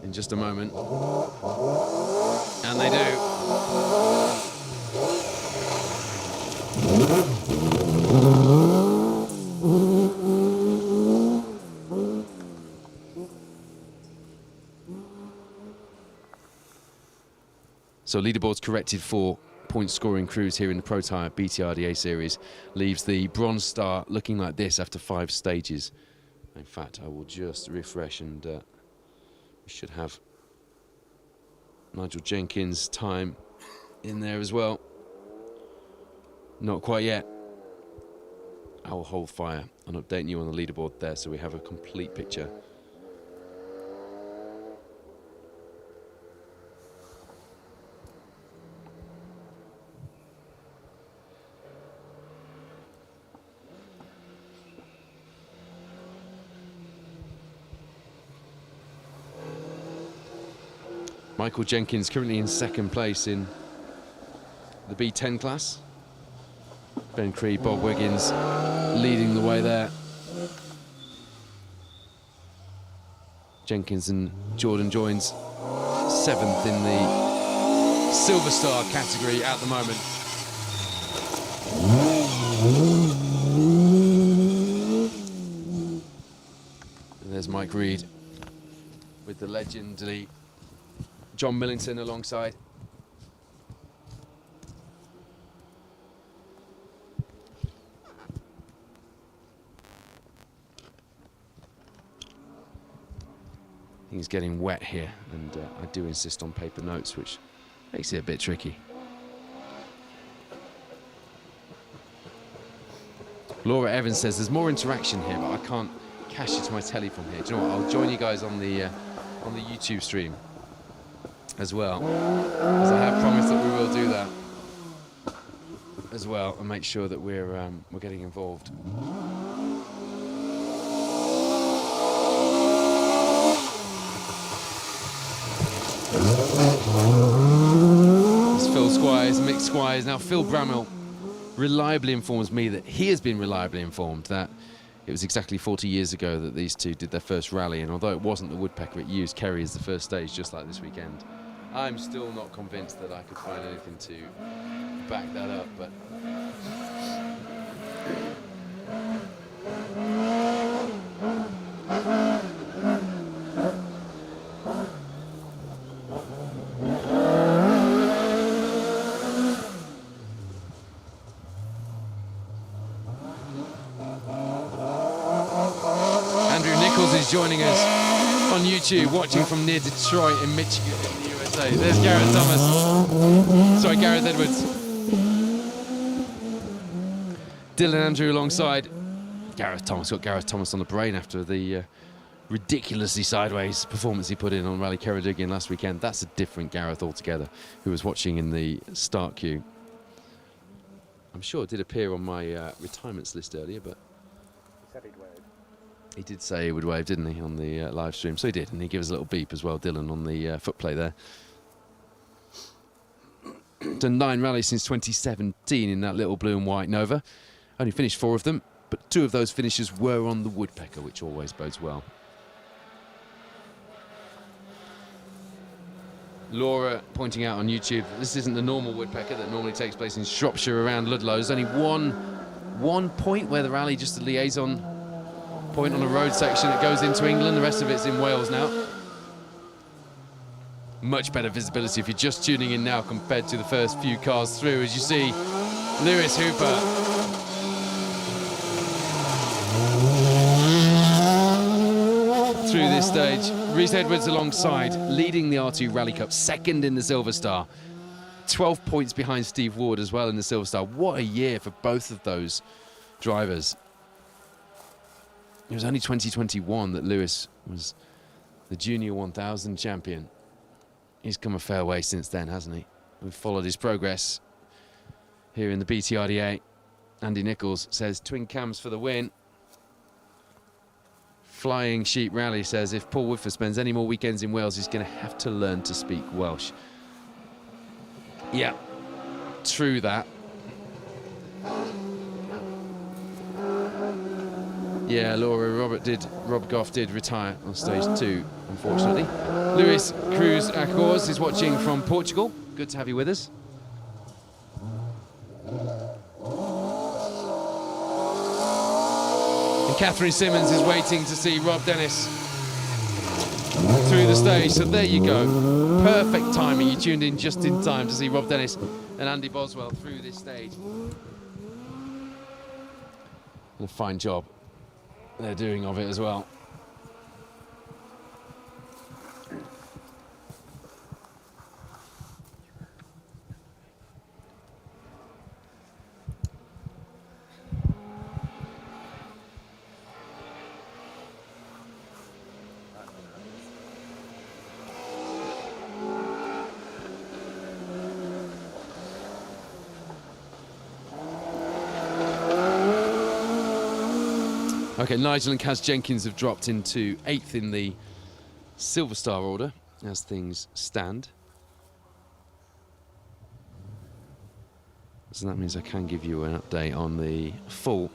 in just a moment, and they do. So leaderboards corrected for point scoring crews here in the Protyre BTRDA series. Leaves the Bronze Star looking like this after 5 stages. In fact, I will just refresh, and we should have Nigel Jenkins' time in there as well. Not quite yet. I will hold fire and update you on the leaderboard there so we have a complete picture. Michael Jenkins currently in second place in the B10 class. Ben Creed, Bob Wiggins leading the way there. Jenkins and Jordan Joins 7th in the Silver Star category at the moment. And there's Mike Reed with the legendary John Millington alongside. He's getting wet here, and I do insist on paper notes, which makes it a bit tricky. Laura Evans says there's more interaction here, but I can't cash it to my telly from here. Do you know what? I'll join you guys on the YouTube stream as well, as I have promised that we will do that as well, and make sure that we're getting involved. It's Phil Squires, Mick Squires. Now Phil Bramwell reliably informs me that he has been reliably informed that it was exactly 40 years ago that these two did their first rally, and although it wasn't the Woodpecker, it used Kerry as the first stage, just like this weekend. I'm still not convinced that I could find anything to back that up, but joining us on YouTube, watching from near Detroit in Michigan in the USA. There's Gareth Thomas. Sorry, Gareth Edwards. Dylan Andrew alongside Gareth Thomas. Got Gareth Thomas on the brain after the ridiculously sideways performance he put in on Rally Ceredigion last weekend. That's a different Gareth altogether, who was watching in the start queue. I'm sure it did appear on my retirements list earlier, but he said he'd wave. He did say he would wave, didn't he, on the live stream? So he did, and he gave us a little beep as well, Dylan, on the foot play there. Done 9 rallies since 2017 in that little blue and white Nova. Only finished 4 of them, but 2 of those finishes were on the Woodpecker, which always bodes well. Laura pointing out on YouTube, this isn't the normal Woodpecker that normally takes place in Shropshire around Ludlow. There's only one point where the rally, just a liaison point on a road section that goes into England. The rest of it's in Wales now. Much better visibility if you're just tuning in now compared to the first few cars through, as you see Lewis Hooper through this stage. Rhys Edwards alongside, leading the R2 Rally Cup, second in the Silver Star. 12 points behind Steve Ward as well in the Silver Star. What a year for both of those drivers. It was only 2021 that Lewis was the Junior 1000 champion. He's come a fair way since then, hasn't he? We've followed his progress here in the BTRDA. Andy Nichols says, twin cams for the win. Flying Sheep Rally says, if Paul Woodford spends any more weekends in Wales, he's going to have to learn to speak Welsh. Yeah, true that. Yeah, Laura, Rob Goff did retire on stage 2, unfortunately. Luis Cruz Acors is watching from Portugal. Good to have you with us. And Catherine Simmons is waiting to see Rob Dennis through the stage. So there you go. Perfect timing. You tuned in just in time to see Rob Dennis and Andy Boswell through this stage. And a fine job they're doing of it as well. Okay, Nigel and Kaz Jenkins have dropped into 8th in the Silver Star order. as things stand. So that means I can give you an update on the full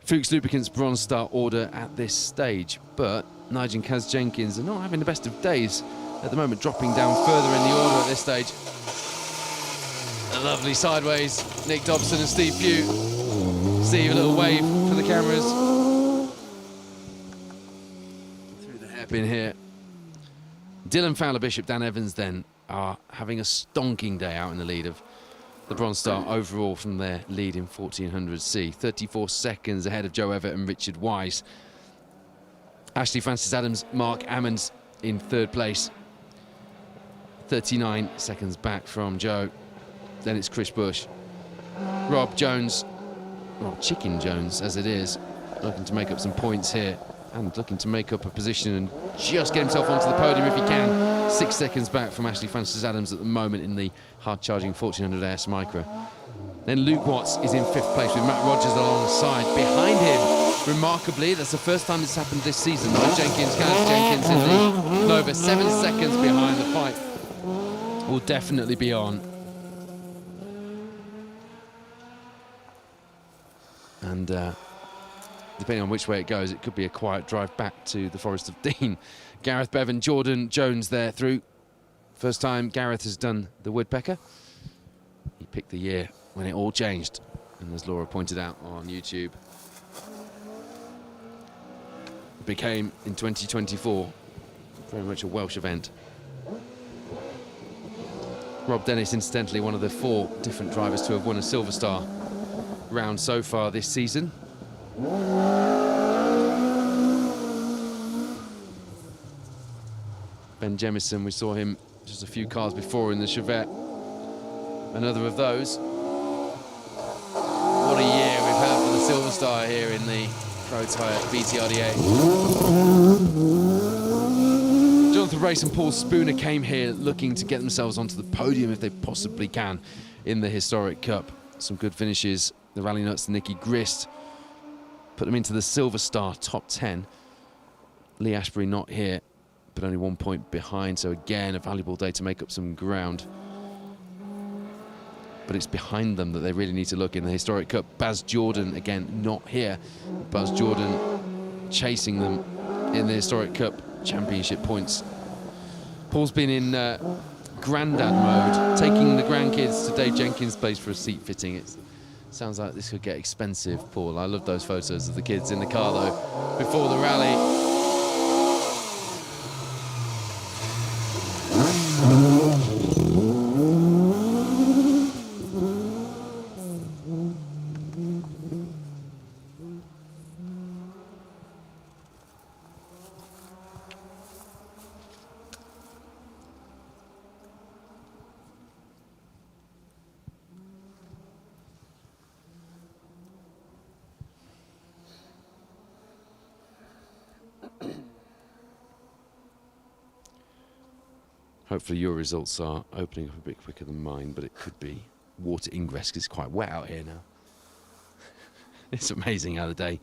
Fuchs Lubricants Bronze Star order at this stage. But Nigel and Kaz Jenkins are not having the best of days at the moment, dropping down further in the order at this stage. A lovely sideways, Nick Dobson and Steve Pugh. Steve, a little wave for the cameras. Through the hairpin here. Dylan Fowler, Bishop, Dan Evans then are having a stonking day out in the lead of the Bronze Star overall from their lead in 1400C. 34 seconds ahead of Joe Everett and Richard Wise. Ashley Francis Adams, Mark Ammons in third place. 39 seconds back from Joe. Then it's Chris Bush. Rob Jones, well, Chicken Jones as it is, looking to make up some points here and looking to make up a position and just get himself onto the podium if he can. 6 seconds back from Ashley Francis Adams at the moment in the hard-charging 1400 AS Micra. Then Luke Watts is in 5th place with Matt Rogers alongside. Behind him, remarkably, that's the first time this happened this season. Kaz Jenkins in the Nova, 7 seconds behind. The fight will definitely be on. And depending on which way it goes, it could be a quiet drive back to the Forest of Dean. Gareth Bevan, Jordan Jones there through. First time Gareth has done the Woodpecker. He picked the year when it all changed, and as Laura pointed out on YouTube, it became in 2024 very much a Welsh event. Rob Dennis, incidentally, one of the 4 different drivers to have won a Silver Star round so far this season. Ben Jemison, we saw him just a few cars before in the Chevette. Another of those. What a year we've had for the Silver Star here in the Protyre BTRDA. Jonathan Race and Paul Spooner came here looking to get themselves onto the podium if they possibly can in the Historic Cup. Some good finishes. The Rally Nuts, Nicky Grist, put them into the Silver Star top 10. Lee Ashbury not here, but only 1 point behind, so again a valuable day to make up some ground. But it's behind them that they really need to look in the Historic Cup. Baz Jordan, again, not here. Baz Jordan chasing them in the Historic Cup championship points. Paul's been in granddad mode, taking the grandkids to Dave Jenkins' place for a seat fitting. It sounds like this could get expensive, Paul. I love those photos of the kids in the car, though, before the rally. Hopefully your results are opening up a bit quicker than mine, but it could be water ingress because it's quite wet out here now. It's amazing how the day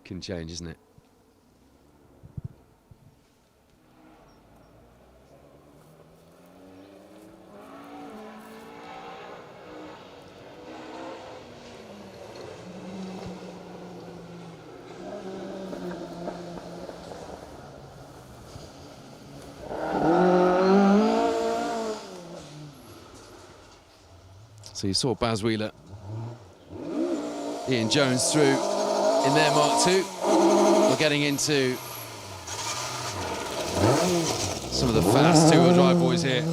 can change, isn't it? So you saw Baz Wheeler, Ian Jones through in their Mark II. We're getting into some of the fast two-wheel drive boys here.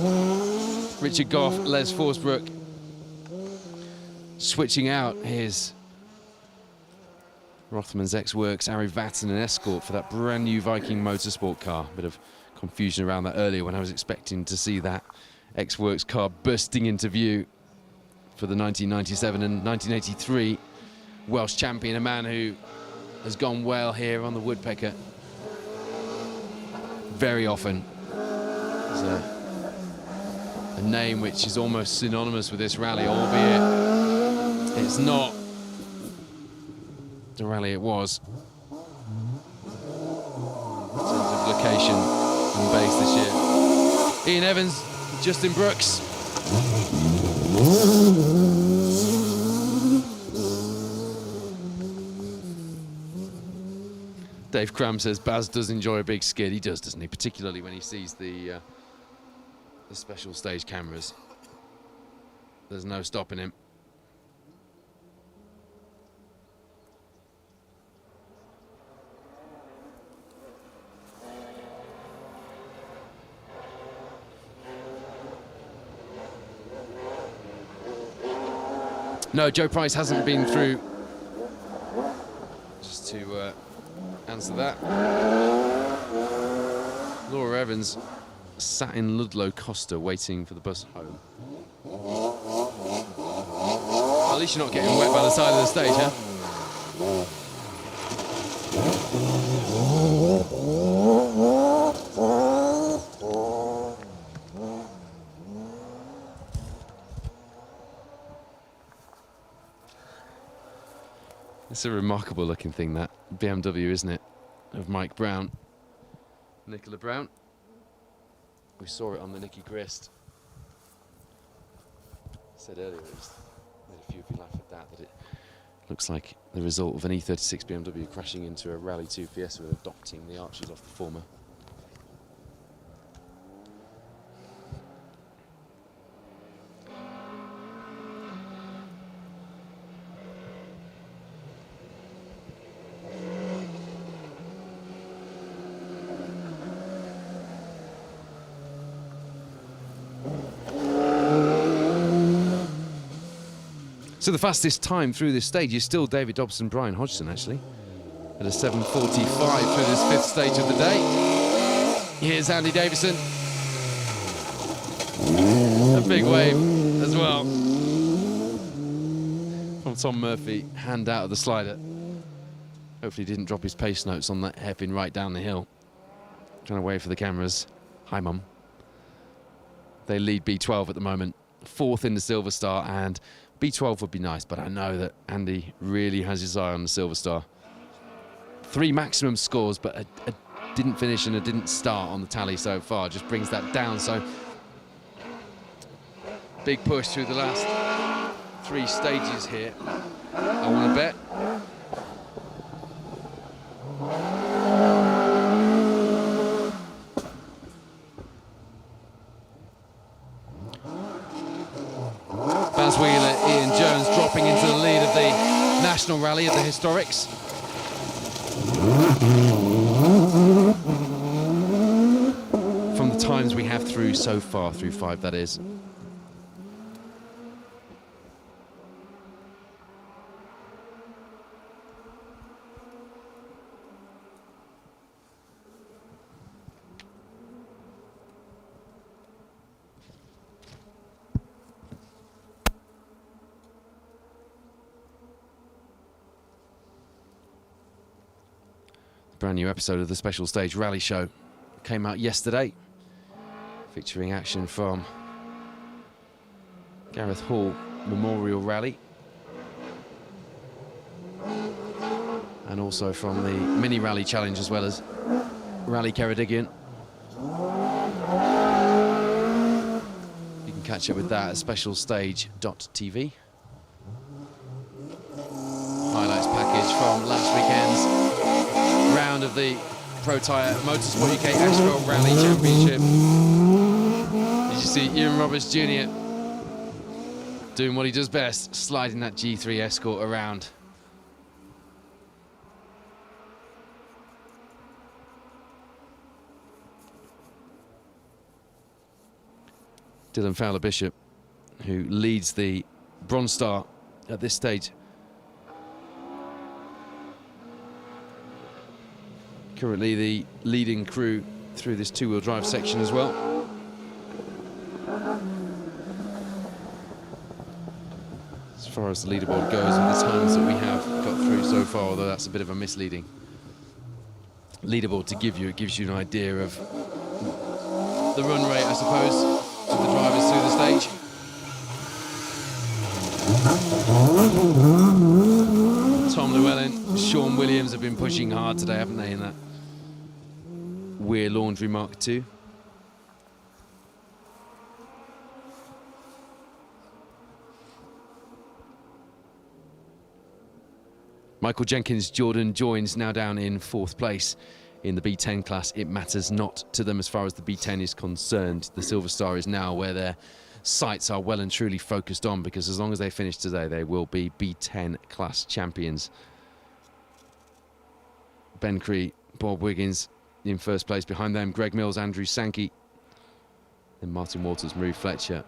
Richard Goff, Les Forsbrook, switching out his Rothmans X-Works Ari Vatten and Escort for that brand new Viking Motorsport car. Bit of confusion around that earlier when I was expecting to see that X-Works car bursting into view for the 1997 and 1983 Welsh champion, a man who has gone well here on the Woodpecker very often. It's a name which is almost synonymous with this rally, albeit it's not the rally it was in terms of location and base this year. Ian Evans, Justin Brooks. Dave Cram says Baz does enjoy a big skid. He does, doesn't he? Particularly when he sees the special stage cameras. There's no stopping him. No, Joe Price hasn't been through. Just to answer that. Laura Evans sat in Ludlow Costa waiting for the bus home. Well, at least you're not getting wet by the side of the stage, huh? It's a remarkable looking thing, that BMW, isn't it? Of Mike Brown. Nicola Brown. We saw it on the Nicky Grist. I said earlier, it was, made a few of you laugh at that it looks like the result of an E36 BMW crashing into a Rally 2 Fiesta with adopting the arches off the former. So the fastest time through this stage is still David Dobson, Brian Hodgson, actually, at a 7:45 through this fifth stage of the day. Here's Andy Davison. A big wave as well from Tom Murphy, hand out of the slider. Hopefully he didn't drop his pace notes on that hairpin right down the hill. Trying to wave for the cameras. Hi, Mum. They lead B12 at the moment, fourth in the Silver Star, and B12 would be nice, but I know that Andy really has his eye on the Silver Star. 3 maximum scores, but a didn't finish and a didn't start on the tally so far. Just brings that down, so big push through the last 3 stages here. I want to bet. Baz Wheeler, Ian Jones dropping into the lead of the National Rally at the Historics. From the times we have through so far, through 5 that is. Brand new episode of the Special Stage Rally Show came out yesterday, featuring action from Gareth Hall Memorial Rally and also from the Mini Rally Challenge, as well as Rally Ceredigion. You can catch up with that at specialstage.tv. Highlights package from last weekend's round of the Protyre Motorsport UK Asphalt Rally Championship. Did you see Ian Roberts Jr. doing what he does best, sliding that G3 Escort around? Dylan Fowler-Bishop, who leads the Bronze Star at this stage, currently the leading crew through this 2-wheel drive section as well. As far as the leaderboard goes and the times that we have got through so far, although that's a bit of a misleading leaderboard to give you. It gives you an idea of the run rate, I suppose, of the drivers through the stage. Tom Llewellyn, Sean Williams have been pushing hard today, haven't they, in that Weir Laundry Mark II. Michael Jenkins Jordan joins now down in 4th place in the B10 class. It matters not to them as far as the B10 is concerned. The Silver Star is now where their sights are well and truly focused on, because as long as they finish today, they will be B10 class champions. Ben Cree, Bob Wiggins in 1st place. Behind them, Greg Mills, Andrew Sankey, then Martin Walters, Marie Fletcher.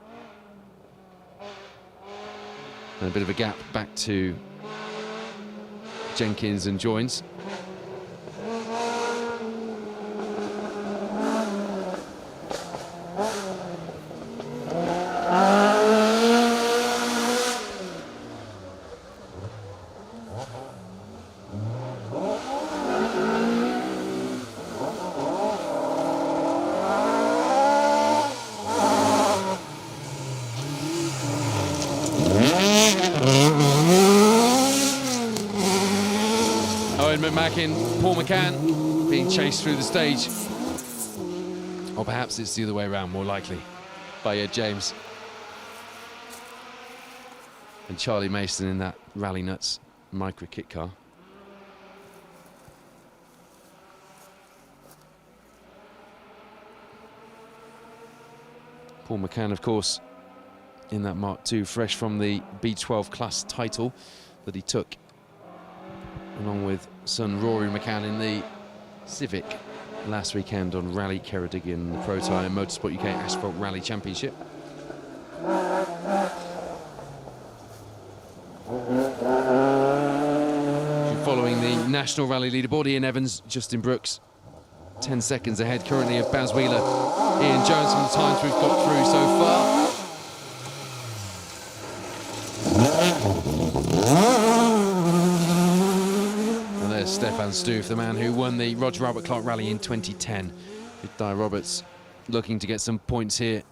And a bit of a gap back to Jenkins and Joins. Paul McCann being chased through the stage. Or perhaps it's the other way around, more likely, by Ed James. And Charlie Mason in that Rally Nuts micro kit car. Paul McCann, of course, in that Mark II, fresh from the B12 class title that he took, along with son Rory McCann in the Civic last weekend on Rally Ceredigion in the Protyre Motorsport UK Asphalt Rally Championship. Following the National Rally leaderboard, Ian Evans, Justin Brooks, 10 seconds ahead currently of Baz Wheeler, Ian Jones from the times we've got through so far. Stefan Stoof, the man who won the Roger Albert Clark Rally in 2010. With Di Roberts looking to get some points here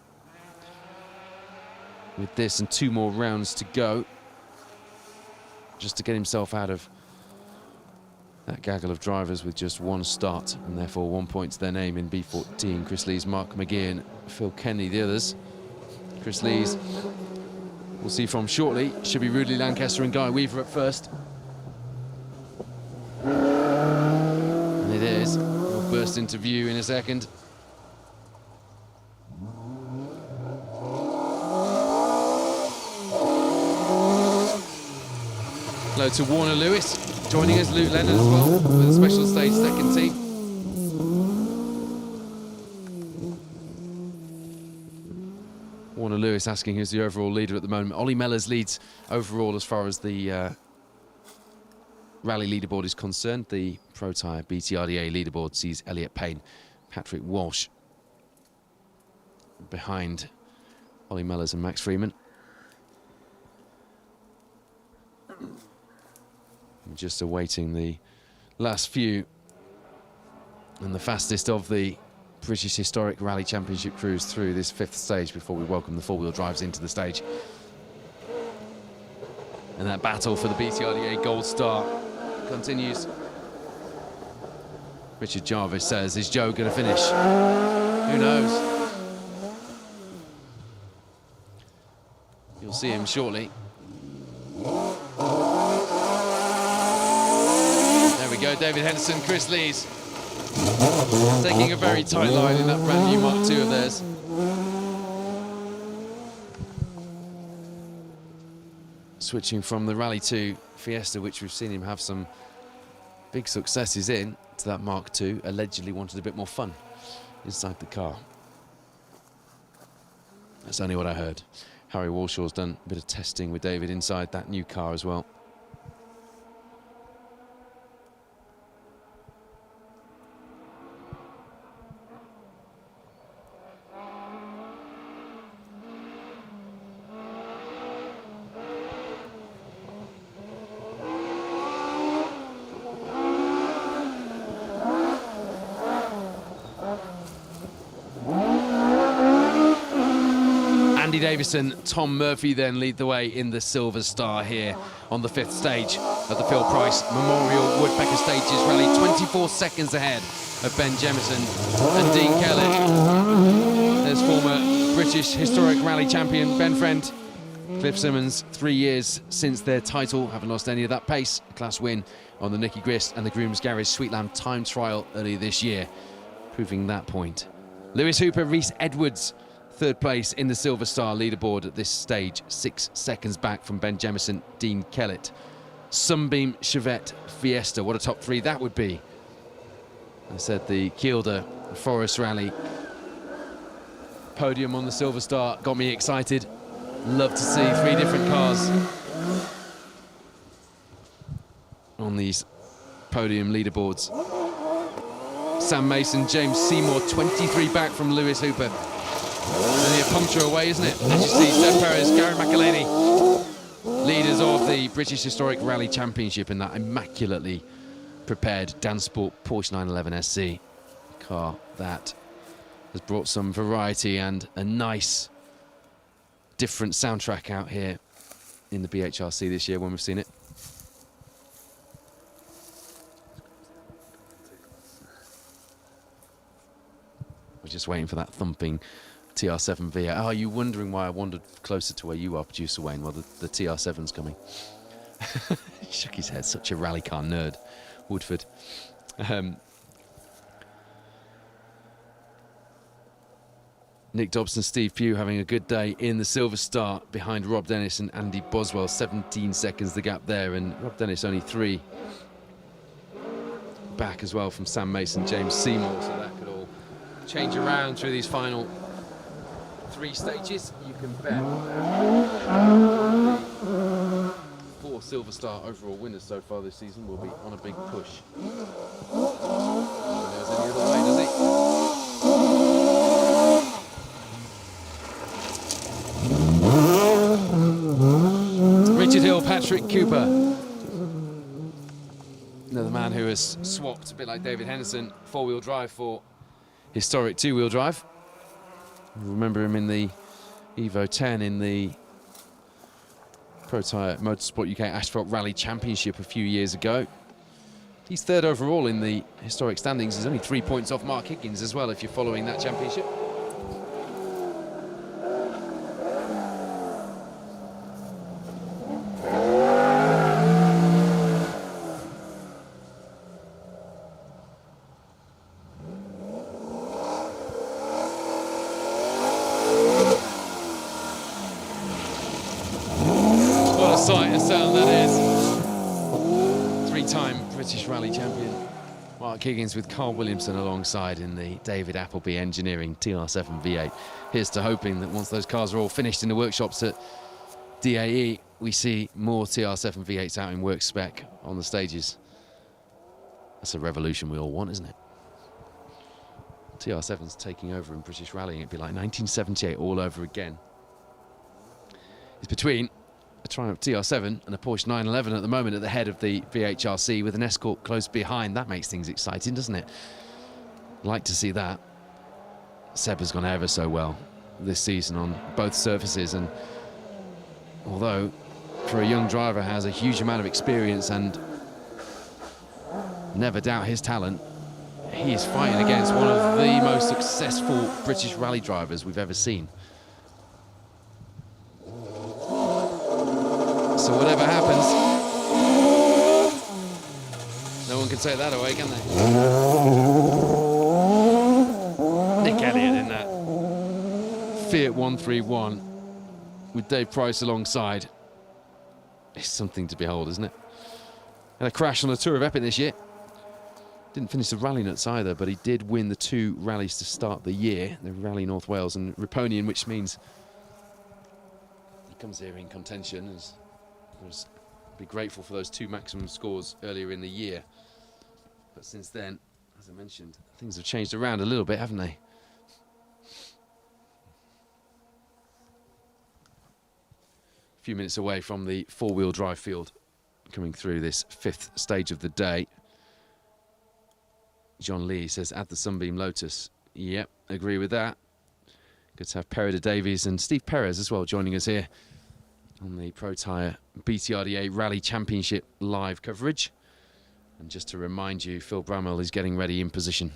with this and 2 more rounds to go, just to get himself out of that gaggle of drivers with just 1 start, and therefore 1 point to their name in B14. Chris Lees, Mark McGee and Phil Kenny, the others. Chris Lees, we'll see from shortly, should be Rudley Lancaster and Guy Weaver at first. And it is. We'll burst into view in a second. Hello to Warner Lewis, joining us, Luke Leonard as well, with a special stage second team. Warner Lewis asking who's the overall leader at the moment. Ollie Mellors leads overall as far as the Rally leaderboard is concerned. The Protyre BTRDA leaderboard sees Elliot Payne, Patrick Walsh behind Ollie Mellors and Max Freeman. I'm just awaiting the last few and the fastest of the British Historic Rally Championship crews through this 5th stage before we welcome the 4-wheel drives into the stage. And that battle for the BTRDA Gold Star continues. Richard Jarvis says, is Joe going to finish? Who knows? You'll see him shortly. There we go, David Henderson, Chris Lees. Taking a very tight line in that brand new Mark II of theirs. Switching from the Rally 2 Fiesta, which we've seen him have some big successes in, to that Mark II, allegedly wanted a bit more fun inside the car. That's only what I heard. Harry Walshaw's done a bit of testing with David inside that new car as well. Davison, Tom Murphy then lead the way in the Silver Star here on the 5th stage of the Phil Price Memorial Woodpecker Stages Rally, 24 seconds ahead of Ben Jemison and Dean Kelly. There's former British Historic Rally champion Ben Friend Cliff Simmons, 3 years since their title, haven't lost any of that pace. A class win on the Nicky Grist and the Groom's Garage Sweetland time trial earlier this year, proving that point. Lewis Hooper, Reese Edwards, third place in the Silver Star leaderboard at this stage, 6 seconds back from Ben Jemison, Dean Kellett. Sunbeam Chevette Fiesta, what a top 3 that would be. I said the Kielder Forest Rally podium on the Silver Star got me excited. Love to see 3 different cars on these podium leaderboards. Sam Mason, James Seymour, 23 back from Lewis Hooper. Only a puncture away, isn't it? As you see, Seb Perez, Gary McElhaney, leaders of the British Historic Rally Championship in that immaculately prepared Dan Sport Porsche 911 SC car that has brought some variety and a nice different soundtrack out here in the BHRC this year when we've seen it. We're just waiting for that thumping TR7 V8. Oh, are you wondering why I wandered closer to where you are, producer Wayne? Well, the TR7's coming. He shook his head, such a rally car nerd, Woodford. Nick Dobson, Steve Pugh having a good day in the Silver Star behind Rob Dennis and Andy Boswell. 17 seconds the gap there, and Rob Dennis only 3 back as well from Sam Mason, James Seymour, so that could all change around through these final 3 stages. You can bet the 4 Silver Star overall winners so far this season will be on a big push. No one knows any other way, does he? Richard Hill, Patrick Cooper. Another man who has swapped, a bit like David Henderson, 4-wheel drive for historic 2-wheel drive. Remember him in the Evo 10 in the Protyre Motorsport UK Asphalt Rally Championship a few years ago. He's 3rd overall in the historic standings. He's only 3 points off Mark Higgins as well if you're following that championship. Sight and sound that is. 3-time British Rally champion Mark Higgins with Carl Williamson alongside in the David Appleby Engineering TR7 V8. Here's to hoping that once those cars are all finished in the workshops at DAE, we see more TR7 V8s out in work spec on the stages. That's a revolution we all want, isn't it? TR7's taking over in British rallying. It'd be like 1978 all over again. It's between a Triumph TR7 and a Porsche 911 at the moment at the head of the VHRC with an Escort close behind. That makes things exciting, doesn't it? Like to see that. Seb has gone ever so well this season on both surfaces, and although for a young driver has a huge amount of experience and never doubt his talent, he is fighting against one of the most successful British rally drivers we've ever seen. So whatever happens, no one can take that away, can they? Nick Elliott in that Fiat 131 with Dave Price alongside. It's something to behold, isn't it? Had a crash on the Tour of Epic this year. Didn't finish the Rally Nuts either, but he did win the 2 rallies to start the year, the Rally North Wales and Riponian, which means he comes here in contention. Be grateful for those 2 maximum scores earlier in the year. But since then, as I mentioned, things have changed around a little bit, haven't they? A few minutes away from the 4-wheel drive field coming through this 5th stage of the day. John Lee says, add the Sunbeam Lotus. Yep, agree with that. Good to have Perida Davies and Steve Perez as well joining us here on the Protyre BTRDA Rally Championship live coverage. And just to remind you, Phil Bramwell is getting ready in position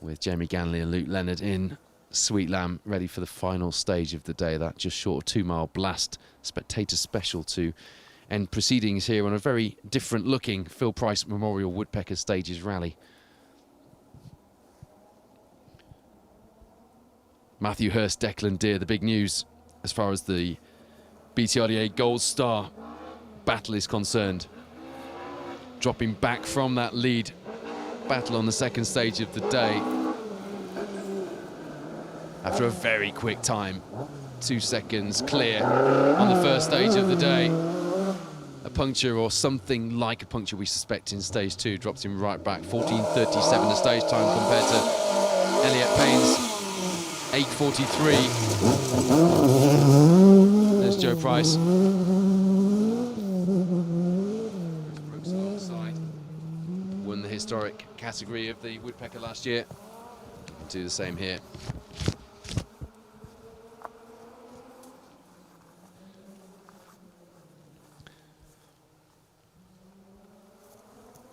with Jamie Ganley and Luke Leonard in Sweet Lamb ready for the final stage of the day. That just short of 2 mile blast spectator special to end proceedings here on a very different looking Phil Price Memorial Woodpecker Stages rally. Matthew Hurst, Declan Deer, the big news as far as the BTRDA Gold Star battle is concerned. Dropping back from that lead battle on the second stage of the day after a very quick time. 2 seconds clear on the first stage of the day. A puncture or something like a puncture we suspect in stage 2 drops him right back. 14:37 the stage time compared to Elliot Payne's 8:43. There's Joe Price. Brooks alongside. Won the historic category of the Woodpecker last year. Do the same here.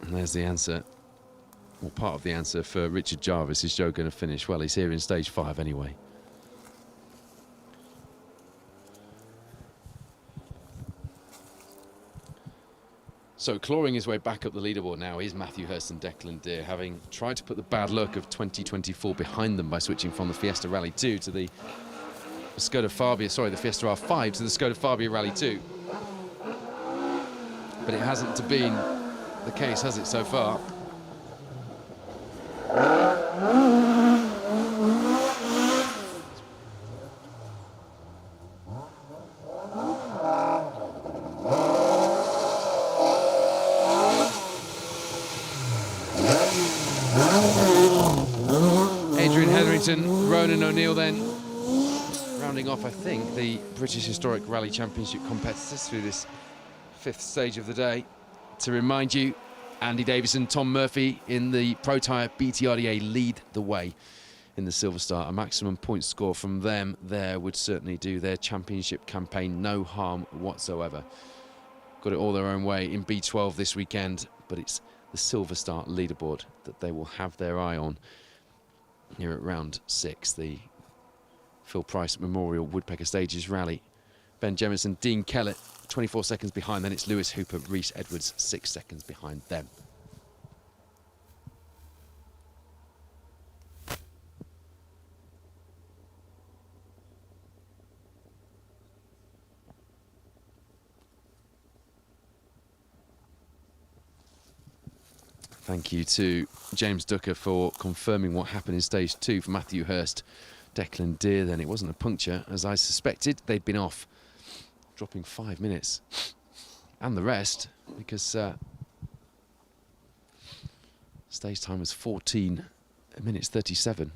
And there's the answer, or part of the answer for Richard Jarvis. Is Joe going to finish? Well, he's here in stage 5 anyway. So clawing his way back up the leaderboard now is Matthew Hurst and Declan Deer, having tried to put the bad luck of 2024 behind them by switching from the Fiesta Rally 2 to the Skoda Fabia, sorry, the Fiesta R5 to the Skoda Fabia Rally 2. But it hasn't been the case, has it, so far? Adrian Hetherington, Ronan O'Neill then rounding off, I think, the British Historic Rally Championship competitors through this 5th stage of the day. To remind you, Andy Davison, Tom Murphy in the Protyre BTRDA lead the way in the Silver Star. A maximum point score from them there would certainly do their championship campaign no harm whatsoever. Got it all their own way in B12 this weekend, but it's the Silver Star leaderboard that they will have their eye on here at round 6, the Phil Price Memorial Woodpecker Stages Rally. Ben Jemison, Dean Kellett, 24 seconds behind. Then it's Lewis Hooper, Rhys Edwards, 6 seconds behind them. Thank you to James Ducker for confirming what happened in stage 2 for Matthew Hurst. Declan Deer then, it wasn't a puncture, as I suspected. They'd been off, dropping 5 minutes. And the rest, because stage time was 14 minutes 37.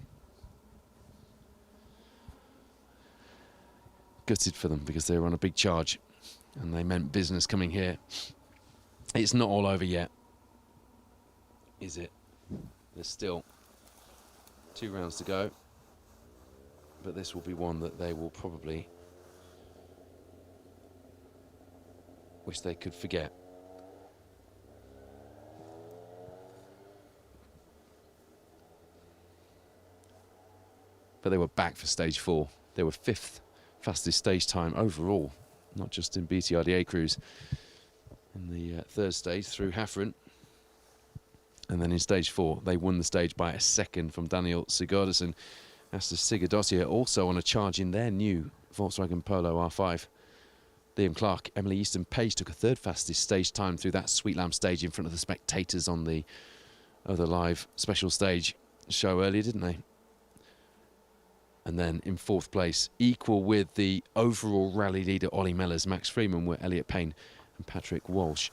Gutted for them, because they were on a big charge, and they meant business coming here. It's not all over yet, is it? There's still 2 rounds to go. But this will be one that they will probably wish they could forget. But they were back for stage 4. They were 5th fastest stage time overall, not just in BTRDA crews. In the 3rd stage through Hafren. And then in stage 4, they won the stage by a second from Daniel Sigurdsson. Asta Sigurdottir also on a charge in their new Volkswagen Polo R5. Liam Clark, Emily Easton Page took a 3rd fastest stage time through that Sweet Lamb stage in front of the spectators on the other live special stage show earlier, didn't they? And then in 4th place, equal with the overall rally leader Ollie Mellors, Max Freeman, were Elliot Payne and Patrick Walsh.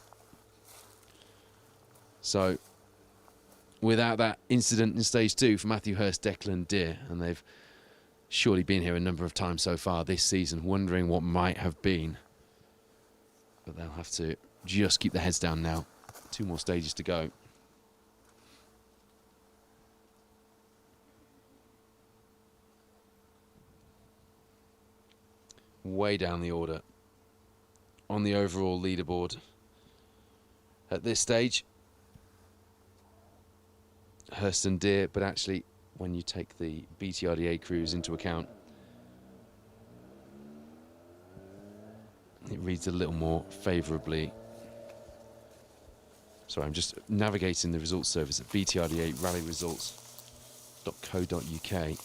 So without that incident in stage 2 for Matthew Hurst, Declan Deer, and they've surely been here a number of times so far this season, wondering what might have been. But they'll have to just keep their heads down now. 2 more stages to go. Way down the order on the overall leaderboard at this stage. Hurst and Deer, but actually when you take the BTRDA crews into account. It reads a little more favourably. Sorry, I'm just navigating the results service at btrda-rallyresults.co.uk.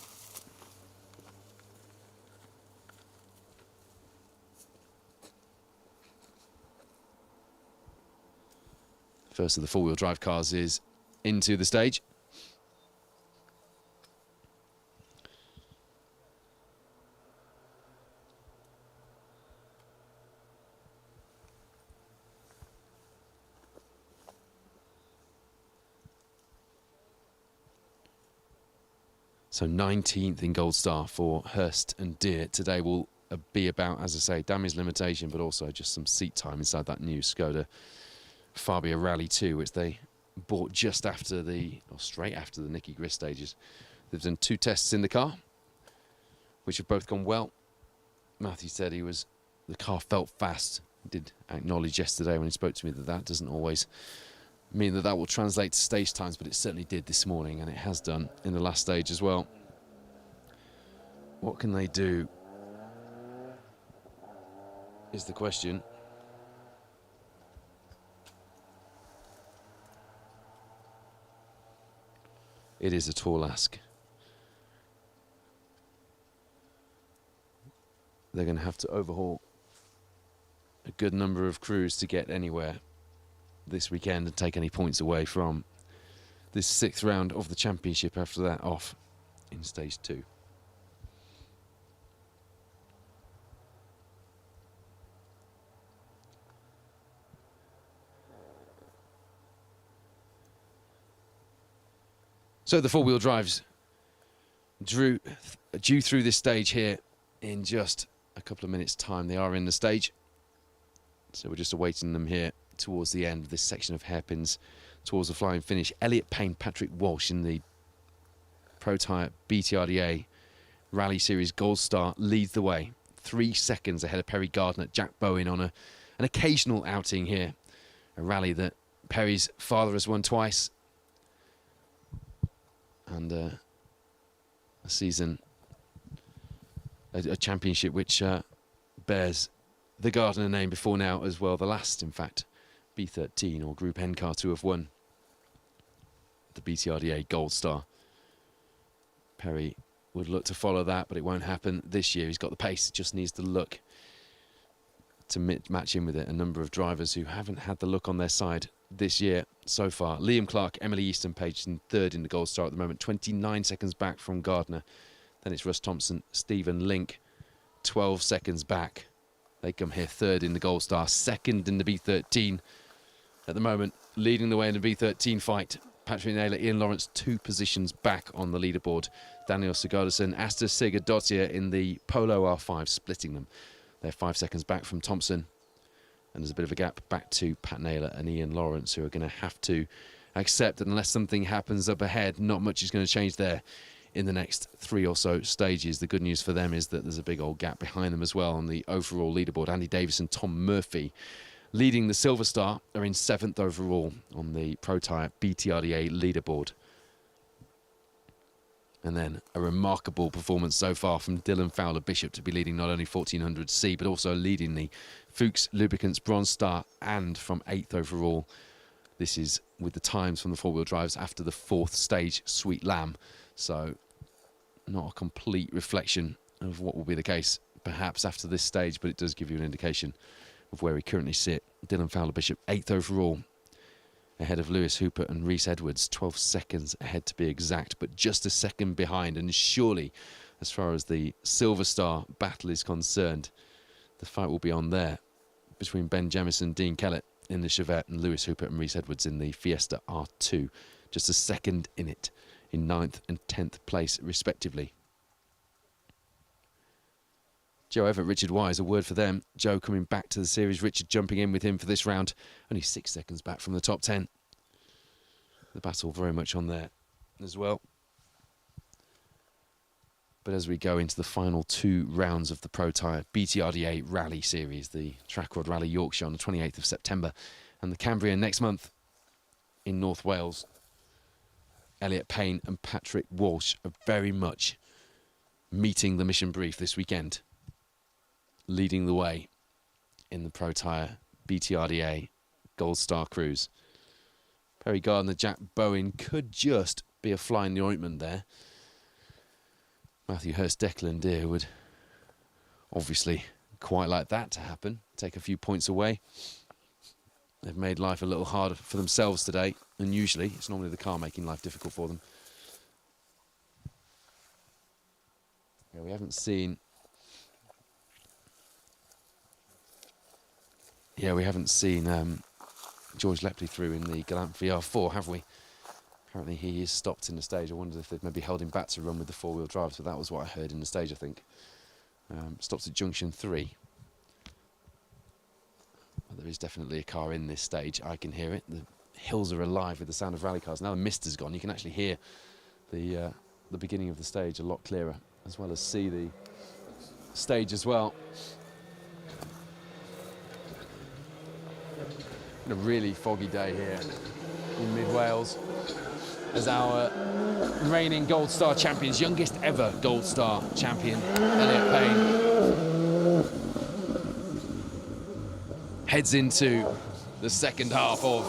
First of the four-wheel drive cars is into the stage. So 19th in Gold Star for Hurst and Deer. Today will be about, as I say, damage limitation, but also just some seat time inside that new Skoda Fabia Rally 2, which they bought just after or straight after the Nicky Grist stages. They've done 2 tests in the car, which have both gone well. Matthew said the car felt fast. He did acknowledge yesterday when he spoke to me that doesn't always mean that will translate to stage times, but it certainly did this morning, and it has done in the last stage as well. What can they do is the question. It is a tall ask. They're going to have to overhaul a good number of crews to get anywhere this weekend and take any points away from this 6th round of the championship after that off in stage 2. So the four-wheel drives due through this stage here in just a couple of minutes' time. They are in the stage, so we're just awaiting them here towards the end of this section of hairpins towards the flying finish. Elliot Payne, Patrick Walsh in the Protyre BTRDA Rally Series Gold Star leads the way. 3 seconds ahead of Perry Gardner, Jack Bowen on an occasional outing here. A rally that Perry's father has won twice. And a season, a championship which bears the Gardner name before now as well. The last, in fact, B13 or Group N car to have won the BTRDA Gold Star. Perry would look to follow that, but it won't happen this year. He's got the pace, just needs the look to match in with it. A number of drivers who haven't had the look on their side this year so far. Liam Clark, Emily Easton-Page in 3rd in the Gold Star at the moment, 29 seconds back from Gardner. Then it's Russ Thompson, Stephen Link, 12 seconds back. They come here 3rd in the Gold Star, 2nd in the B13 at the moment, leading the way in the B13 fight. Patrick Naylor, Ian Lawrence, 2 positions back on the leaderboard. Daniel Sigurdsson, Asta Sigurdottir in the Polo R5, splitting them. They're 5 seconds back from Thompson. And there's a bit of a gap back to Pat Naylor and Ian Lawrence, who are going to have to accept that unless something happens up ahead, not much is going to change there in the next 3 or so stages. The good news for them is that there's a big old gap behind them as well on the overall leaderboard. Andy Davis and Tom Murphy, leading the Silver Star, are in 7th overall on the Protyre BTRDA leaderboard. And then a remarkable performance so far from Dylan Fowler Bishop to be leading not only 1400C but also leading the Fuchs Lubricants Bronze Star, and from 8th overall. This is with the times from the four-wheel drives after the 4th stage, Sweet Lamb. So not a complete reflection of what will be the case perhaps after this stage, but it does give you an indication of where we currently sit. Dylan Fowler Bishop 8th overall, ahead of Lewis Hooper and Rhys Edwards, 12 seconds ahead to be exact, but just a second behind. And surely, as far as the Silver Star battle is concerned, the fight will be on there between Ben Jemison, Dean Kellett in the Chevette, and Lewis Hooper and Rhys Edwards in the Fiesta R2. Just a second in it, in 9th and 10th place, respectively. Joe Everett, Richard Wise, a word for them. Joe coming back to the series, Richard jumping in with him for this round, only 6 seconds back from the top 10. The battle very much on there as well. But as we go into the final 2 rounds of the Protyre BTRDA Rally Series, the Track Rod Rally Yorkshire on the 28th of September and the Cambrian next month in North Wales, Elliot Payne and Patrick Walsh are very much meeting the mission brief this weekend, leading the way in the Protyre BTRDA Gold Star Cruise. Perry Gardner, Jack Bowen could just be a fly in the ointment there. Matthew Hurst, Declan Deer would obviously quite like that to happen, take a few points away. They've made life a little harder for themselves today, and usually it's normally the car making life difficult for them. Yeah, we haven't seen... George Lepley through in the Galant VR4, have we? Apparently he is stopped in the stage. I wondered if they've maybe held him back to run with the four-wheel drive, so that was what I heard in the stage, I think. Stopped at junction 3. Well, there is definitely a car in this stage. I can hear it. The hills are alive with the sound of rally cars. Now the mist has gone, you can actually hear the beginning of the stage a lot clearer, as well as see the stage as well. A really foggy day here in mid-Wales as our reigning Gold Star champions, youngest ever Gold Star champion, Elliot Payne, heads into the second half of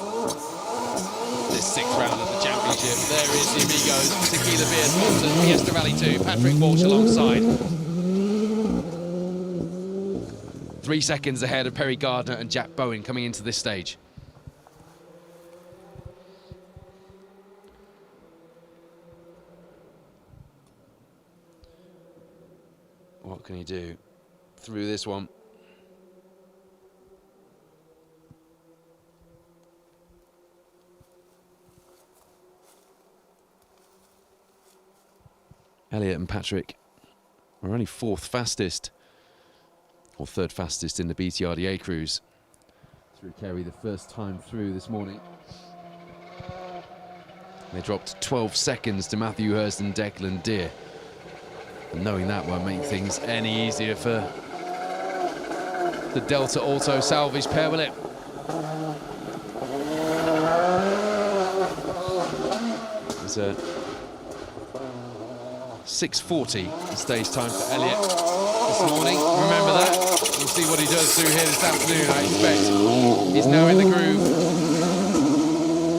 this 6th round of the championship. There is the Amigos, Tequila Beer sponsored Fiesta Rally 2, Patrick Walsh alongside. 3 seconds ahead of Perry Gardner and Jack Bowen coming into this stage. What can he do through this one? Elliot and Patrick are only 4th fastest, or 3rd fastest in the BTRDA cruise through Kerry the first time through this morning. They dropped 12 seconds to Matthew Hurst and Declan Deer. And knowing that won't make things any easier for the Delta Auto salvage pair, will it? It's a 6:40 stage time for Elliot this morning. Remember that. We'll see what he does through here this afternoon, I expect. He's now in the groove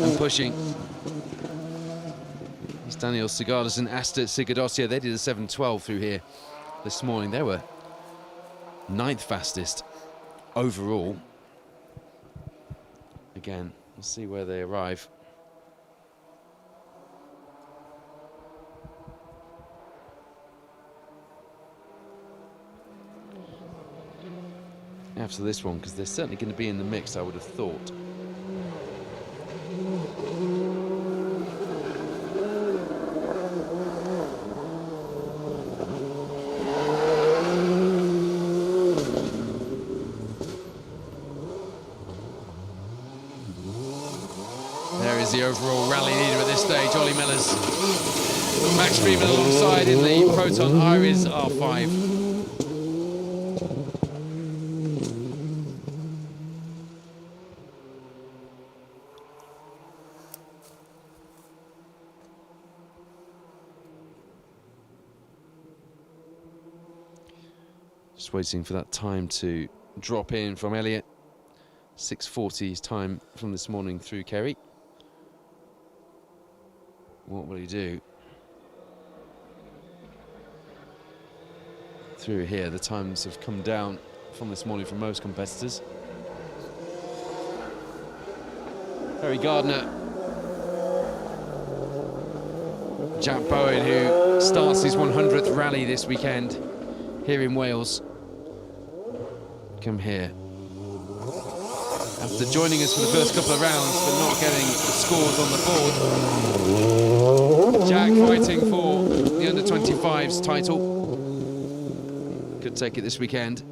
and pushing. It's Daniel Sigadas and Asta Sigadosia. They did a 7:12 through here this morning. They were 9th fastest overall. Again, we'll see where they arrive. After this one, because they're certainly going to be in the mix, I would have thought. There is the overall rally leader at this stage, Ollie Mellors. Max Freeman alongside in the Proton Iris R5. Just waiting for that time to drop in from Elliot. 6:40 is time from this morning through Kerry. What will he do? Through here, the times have come down from this morning for most competitors. Perry Gardner. Jack Bowen, who starts his 100th rally this weekend here in Wales. Come here. After joining us for the first couple of rounds, but not getting scores on the board. Jack fighting for the under-25s title. Could take it this weekend.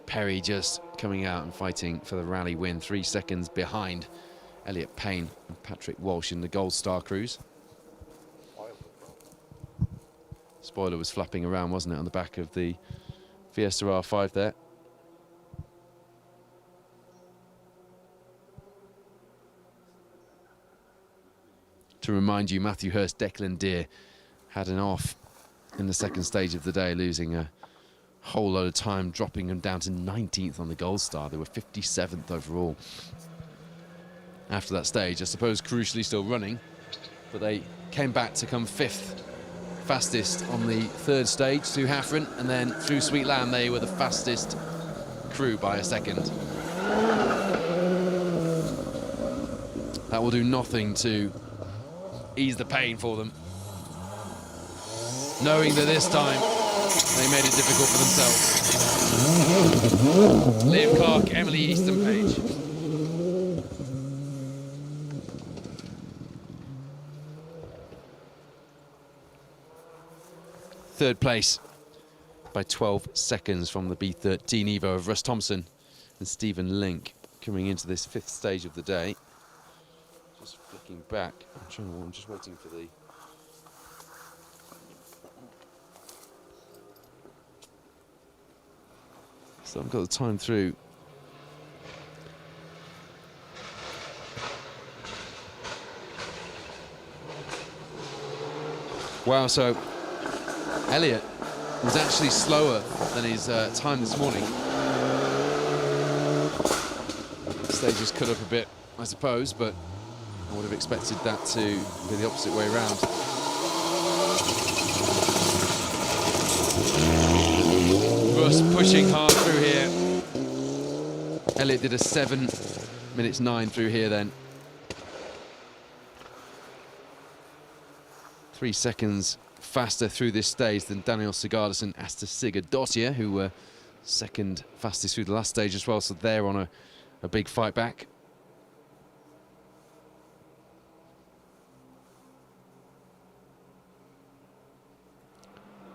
Perry just coming out and fighting for the rally win, 3 seconds behind Elliot Payne and Patrick Walsh in the Gold Star Cruise. Spoiler was flapping around, wasn't it, on the back of the Fiesta R5 there. To remind you, Matthew Hurst, Declan Deer had an off in the second stage of the day, losing a whole load of time, dropping them down to 19th on the Gold Star. They were 57th overall after that stage. I suppose crucially still running, but they came back to come 5th fastest on the 3rd stage through Hafren, and then through Sweetland they were the fastest crew by a second. That will do nothing to ease the pain for them, knowing that this time they made it difficult for themselves. Liam Clark, Emily Easton Page. Third place by 12 seconds from the B13 Evo of Russ Thompson and Stephen Link coming into this 5th stage of the day. Just flicking back, I'm just waiting for the... So I've got the time through. Wow, so Elliot was actually slower than his time this morning. The stage is cut up a bit, I suppose, but I would have expected that to be the opposite way around. Russ pushing hard through here. Elliot did a 7 minutes 9 through here then. 3 seconds faster through this stage than Daniel Sigardus and Asta Sigurdottir, who were second fastest through the last stage as well, so they're on a big fight back.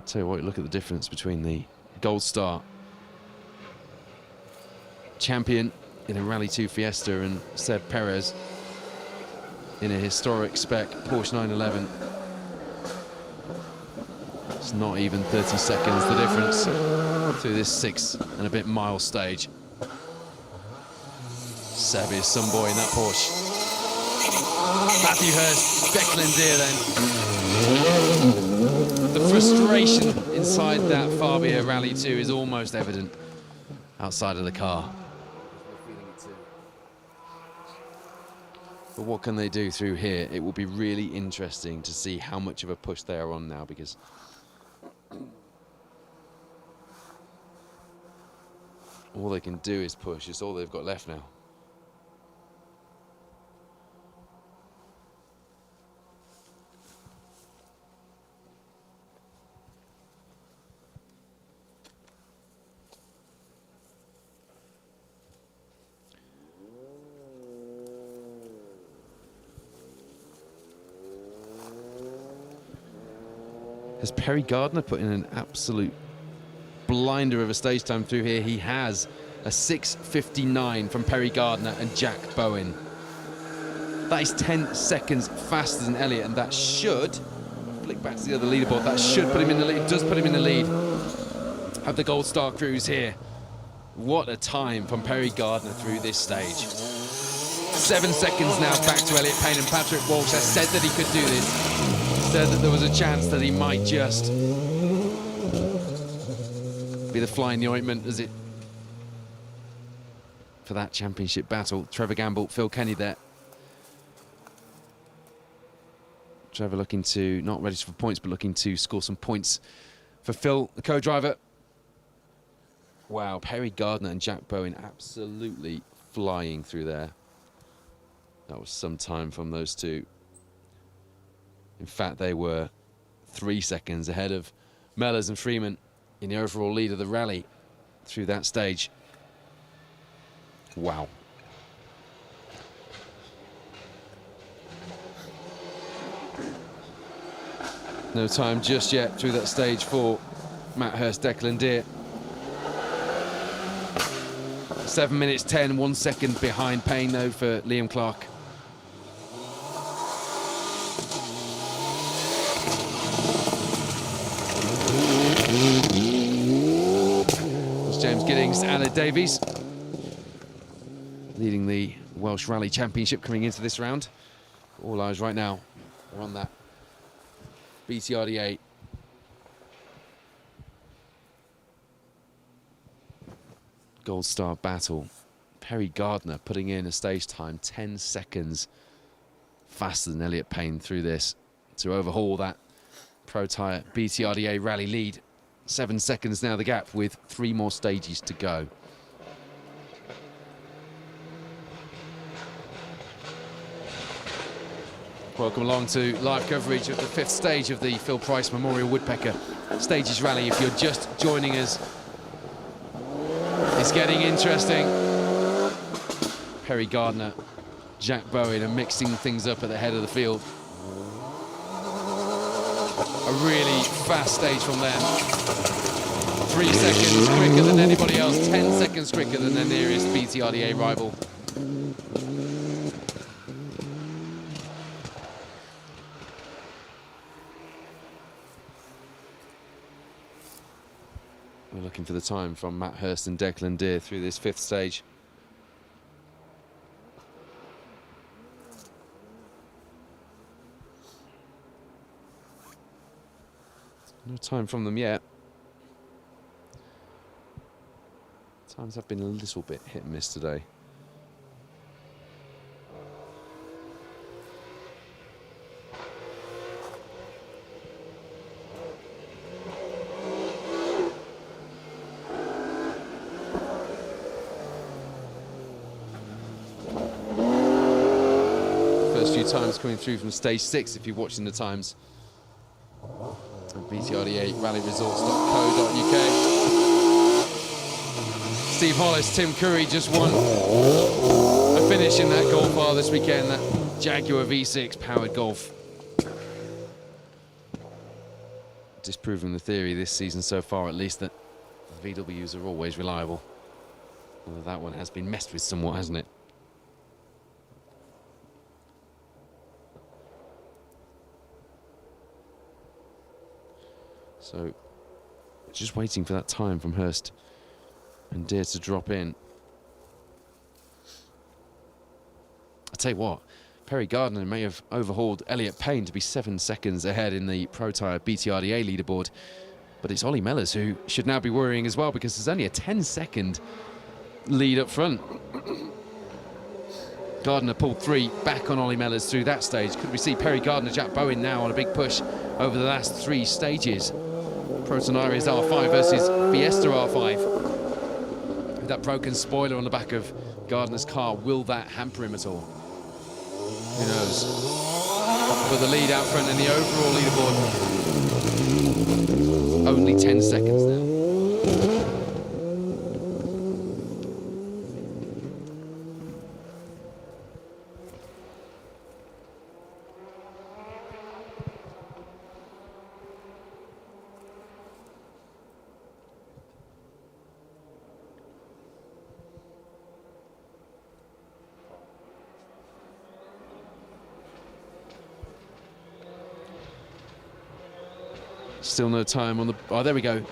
Tell you what, look at the difference between the Gold Star champion in a Rally 2 Fiesta and Seb Perez in a historic spec Porsche 911. It's not even 30 seconds the difference through this 6 and a bit mile stage. Seb is some boy in that Porsche. Matthew Hurst, Declan Deer then. The frustration inside that Fabia Rally 2 is almost evident outside of the car. But what can they do through here? It will be really interesting to see how much of a push they are on now, because all they can do is push. It's all they've got left now. Has Perry Gardner put in an absolute blinder of a stage time through here? He has a 6:59 from Perry Gardner and Jack Bowen. That is 10 seconds faster than Elliot, and that should, flick back to the other leaderboard, that should put him in the lead, does put him in the lead of the Gold Star crews here. What a time from Perry Gardner through this stage. 7 seconds now back to Elliot Payne, and Patrick Walsh has said that he could do this. Said that there was a chance that he might just be the fly in the ointment as it for that championship battle. Trevor Gamble, Phil Kenny there. Trevor looking to, not register for points, but looking to score some points for Phil, the co-driver. Wow, Perry Gardner and Jack Bowen absolutely flying through there. That was some time from those two. In fact, they were 3 seconds ahead of Mellors and Freeman in the overall lead of the rally through that stage. Wow. No time just yet through that stage for Matt Hurst, Declan Deer. 7 minutes 10, 1 second behind Payne though for Liam Clark. James Giddings, Anna Davies leading the Welsh Rally Championship coming into this round. All eyes right now We're on that BTRDA Gold Star battle. Perry Gardner putting in a stage time 10 seconds faster than Elliot Payne through this to overhaul that Protyre BTRDA rally lead. 7 seconds now the gap with 3 more stages to go. Welcome along to live coverage of the 5th stage of the Phil Price Memorial Woodpecker Stages Rally. If you're just joining us, it's getting interesting. Perry Gardner, Jack Bowen are mixing things up at the head of the field. A really fast stage from them. 3 seconds quicker than anybody else, 10 seconds quicker than their nearest BTRDA rival. We're looking for the time from Matt Hurst and Declan Deer through this 5th stage. No time from them yet. Times have been a little bit hit and miss today. First few times coming through from stage 6 if you're watching the times. BTRDA rallyresorts.co.uk. Steve Hollis, Tim Curry just won a finish in that Golf R this weekend, that Jaguar V6 powered Golf. Disproving the theory this season so far, at least, that the VWs are always reliable. Although that one has been messed with somewhat, hasn't it? So, just waiting for that time from Hurst and Deer to drop in. I tell you what, Perry Gardner may have overhauled Elliot Payne to be 7 seconds ahead in the Protyre BTRDA leaderboard, but it's Ollie Mellors who should now be worrying as well, because there's only a 10-second lead up front. Gardner pulled 3 back on Ollie Mellors through that stage. Could we see Perry Gardner, Jack Bowen now on a big push over the last 3 stages? Protyre's R5 versus Fiesta R5. With that broken spoiler on the back of Gardner's car, will that hamper him at all? Who knows? But the lead out front in the overall leaderboard, only 10 seconds now. Still no time on the... Oh, there we go.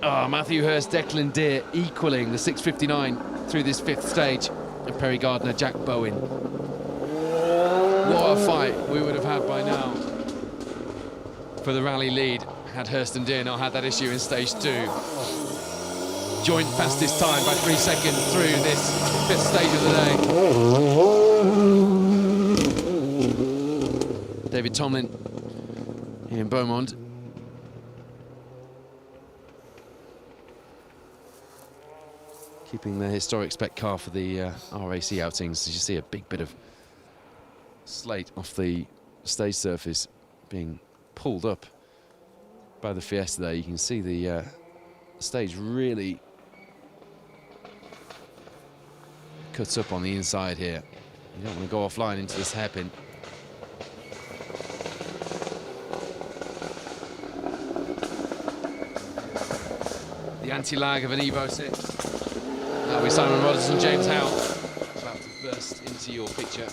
Oh, Matthew Hurst, Declan Deer equaling the 6:59 through this 5th stage. And Perry Gardner, Jack Bowen. What a fight we would have had by now for the rally lead had Hurst and Deer not had that issue in stage 2. Joint fastest time by 3 seconds through this 5th stage of the day. David Tomlin in Beaumont. Keeping the historic spec car for the RAC outings. As you see, a big bit of slate off the stage surface being pulled up by the Fiesta there. You can see the stage really cuts up on the inside here. You don't want to go offline into this hairpin. The anti-lag of an Evo 6. That'll be Simon Rodgers and James Howe about to burst into your picture.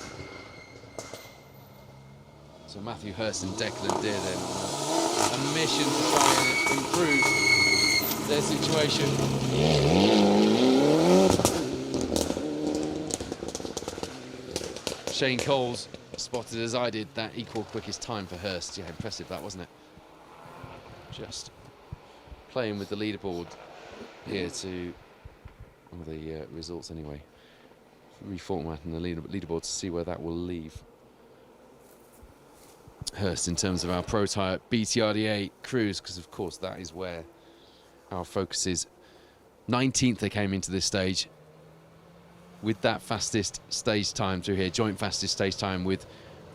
So Matthew Hurst and Declan Deer then a mission to try and improve their situation. Shane Coles spotted as I did that equal quickest time for Hurst. Yeah, impressive that, wasn't it? Just playing with the leaderboard here to, well, the results anyway, reformatting the leaderboard to see where that will leave Hurst in terms of our Protyre BTRDA crews, because of course that is where our focus is. 19th they came into this stage with that fastest stage time through here, joint fastest stage time with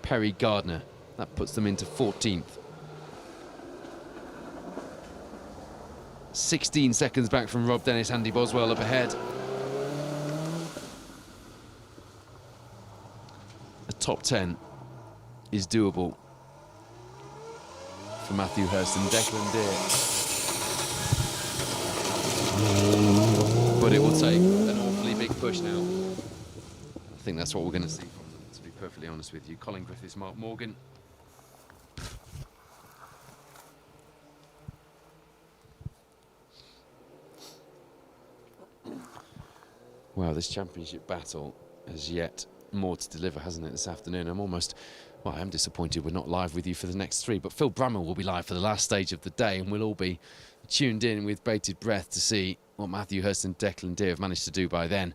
Perry Gardner. That puts them into 14th. 16 seconds back from Rob Dennis, Andy Boswell up ahead. The top 10 is doable for Matthew Hurst and Declan Deer. But it will take an awfully big push now. I think that's what we're going to see from them, to be perfectly honest with you. Colin Griffiths, Mark Morgan. Wow, this championship battle has yet more to deliver, hasn't it, this afternoon? Well, I am disappointed we're not live with you for the next three, but Phil Bramwell will be live for the last stage of the day, and we'll all be tuned in with bated breath to see what Matthew Hurst and Declan Deer have managed to do by then.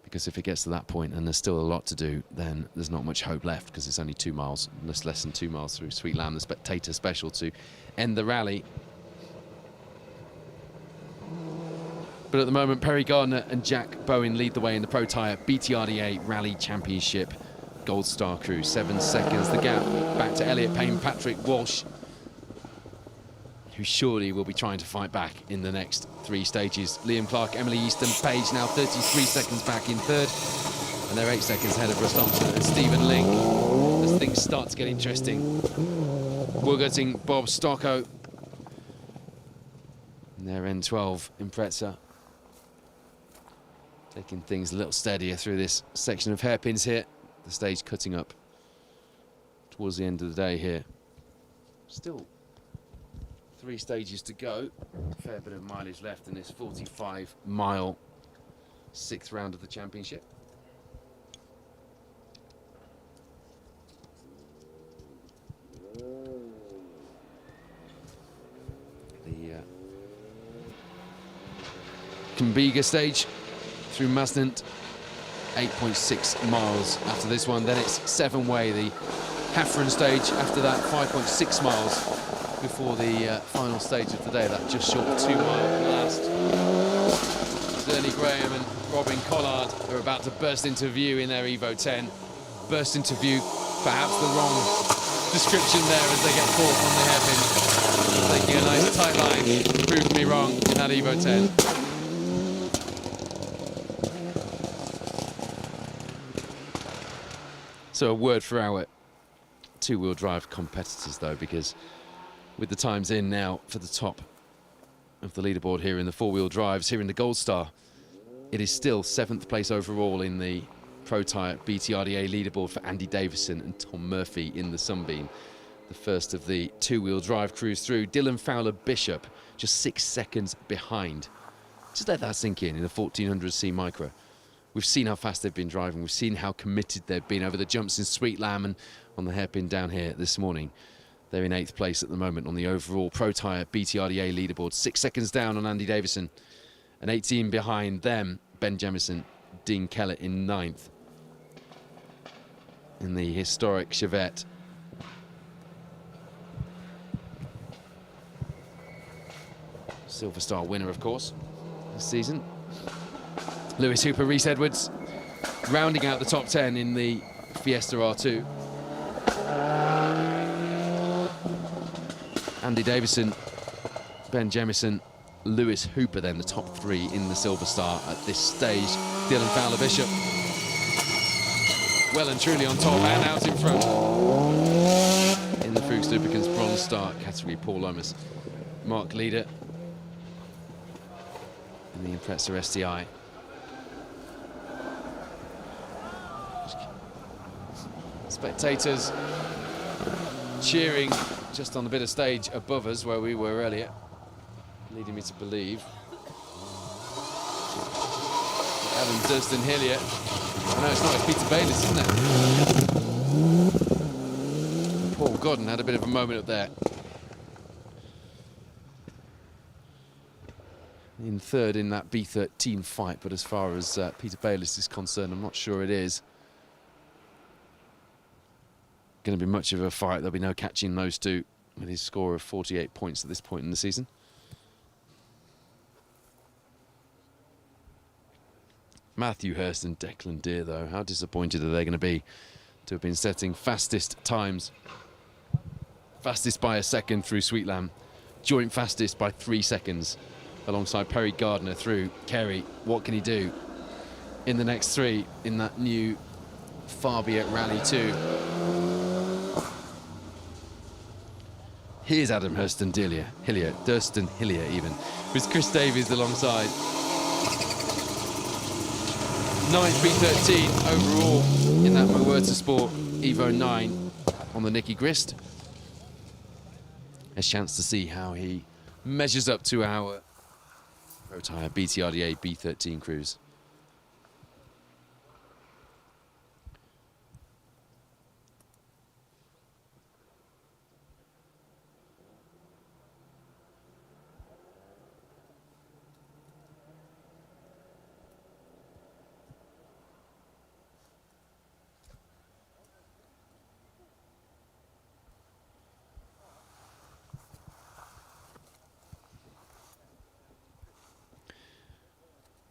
Because if it gets to that point and there's still a lot to do, then there's not much hope left, because it's only 2 miles, less than 2 miles through Sweet Lamb, the spectator special, to end the rally. But at the moment, Perry Gardner and Jack Bowen lead the way in the Protyre BTRDA Rally Championship Gold Star crew. 7 seconds the gap back to Elliot Payne, Patrick Walsh, who surely will be trying to fight back in the next 3 stages. Liam Clark, Emily Easton Page now 33 seconds back in third, and they're 8 seconds ahead of Russ Thompson and Stephen Link as things start to get interesting. Wogerting, Bob Stocko, and their N12 Impreza, taking things a little steadier through this section of hairpins here. The stage cutting up towards the end of the day here. Still 3 stages to go. A fair bit of mileage left in this 45-mile 6th round of the championship. The Kumbiga stage through Masnant, 8.6 miles after this one. Then it's 7-way, the Hafren stage after that, 5.6 miles before the final stage of the day, that just short of 2 mile last. Zerny Graham and Robin Collard are about to burst into view in their Evo 10. Burst into view, perhaps the wrong description there as they get caught on the hairpin. Taking a nice tight line, proved me wrong in that Evo 10. So a word for our 2-wheel drive competitors though, because with the times in now for the top of the leaderboard here in the 4-wheel drives, here in the Gold Star, it is still 7th place overall in the Protyre BTRDA leaderboard for Andy Davison and Tom Murphy in the Sunbeam. The first of the 2-wheel drive crews through. Dylan Fowler Bishop just 6 seconds behind. Just let that sink in a 1400C Micra. We've seen how fast they've been driving. We've seen how committed they've been over the jumps in Sweet Lamb and on the hairpin down here this morning. They're in 8th place at the moment on the overall Protyre BTRDA leaderboard. 6 seconds down on Andy Davison, and 18 behind them, Ben Jemison, Dean Kellett in 9th. In the historic Chevette. Silver Star winner, of course, this season. Lewis Hooper, Rhys Edwards, rounding out the top 10 in the Fiesta R2. Andy Davison, Ben Jemison, Lewis Hooper then the top 3 in the Silver Star at this stage. Dylan Fowler Bishop well and truly on top and out in front in the Fuchs Lubricants Bronze Star category. Paul Lomas, Mark Leader in the Impreza STI. Spectators cheering just on the bit of stage above us where we were earlier, leading me to believe Adam Dunstan Hillier No, it's not. It's Peter Bayliss, isn't it? Paul Gardner had a bit of a moment up there. In third in that B13 fight, but as far as Peter Bayliss is concerned, I'm not sure it is going to be much of a fight. There'll be no catching those two with his score of 48 points at this point in the season. Matthew Hurst and Declan Deere, though, how disappointed are they going to be to have been setting fastest times? Fastest by a second through Sweetlam, joint fastest by 3 seconds, alongside Perry Gardner through Kerry. What can he do in the next three in that new Farbia Rally 2? Here's Adam Hurston Hillier even, with Chris Davies alongside. 9th B13 overall in that Mowerta Sport Evo 9 on the Nicky Grist. A chance to see how he measures up to our Protyre BTRDA B13 crews.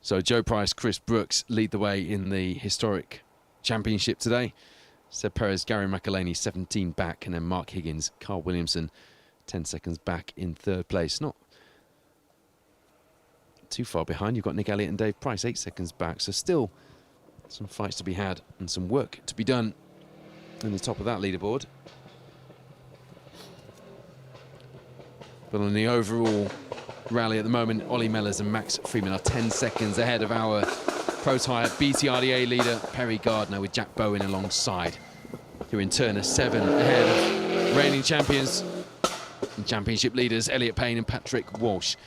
So Joe Price, Chris Brooks lead the way in the historic championship today. Seb Perez, Gary McElhaney 17 back, and then Mark Higgins, Carl Williamson 10 seconds back in third place. Not too far behind. You've got Nick Elliott and Dave Price 8 seconds back, so still some fights to be had and some work to be done in the top of that leaderboard. But on the overall rally at the moment, Ollie Mellors and Max Freeman are 10 seconds ahead of our Protyre BTRDA leader, Perry Gardner, with Jack Bowen alongside, who in turn are 7 ahead of reigning champions and championship leaders, Elliot Payne and Patrick Walsh.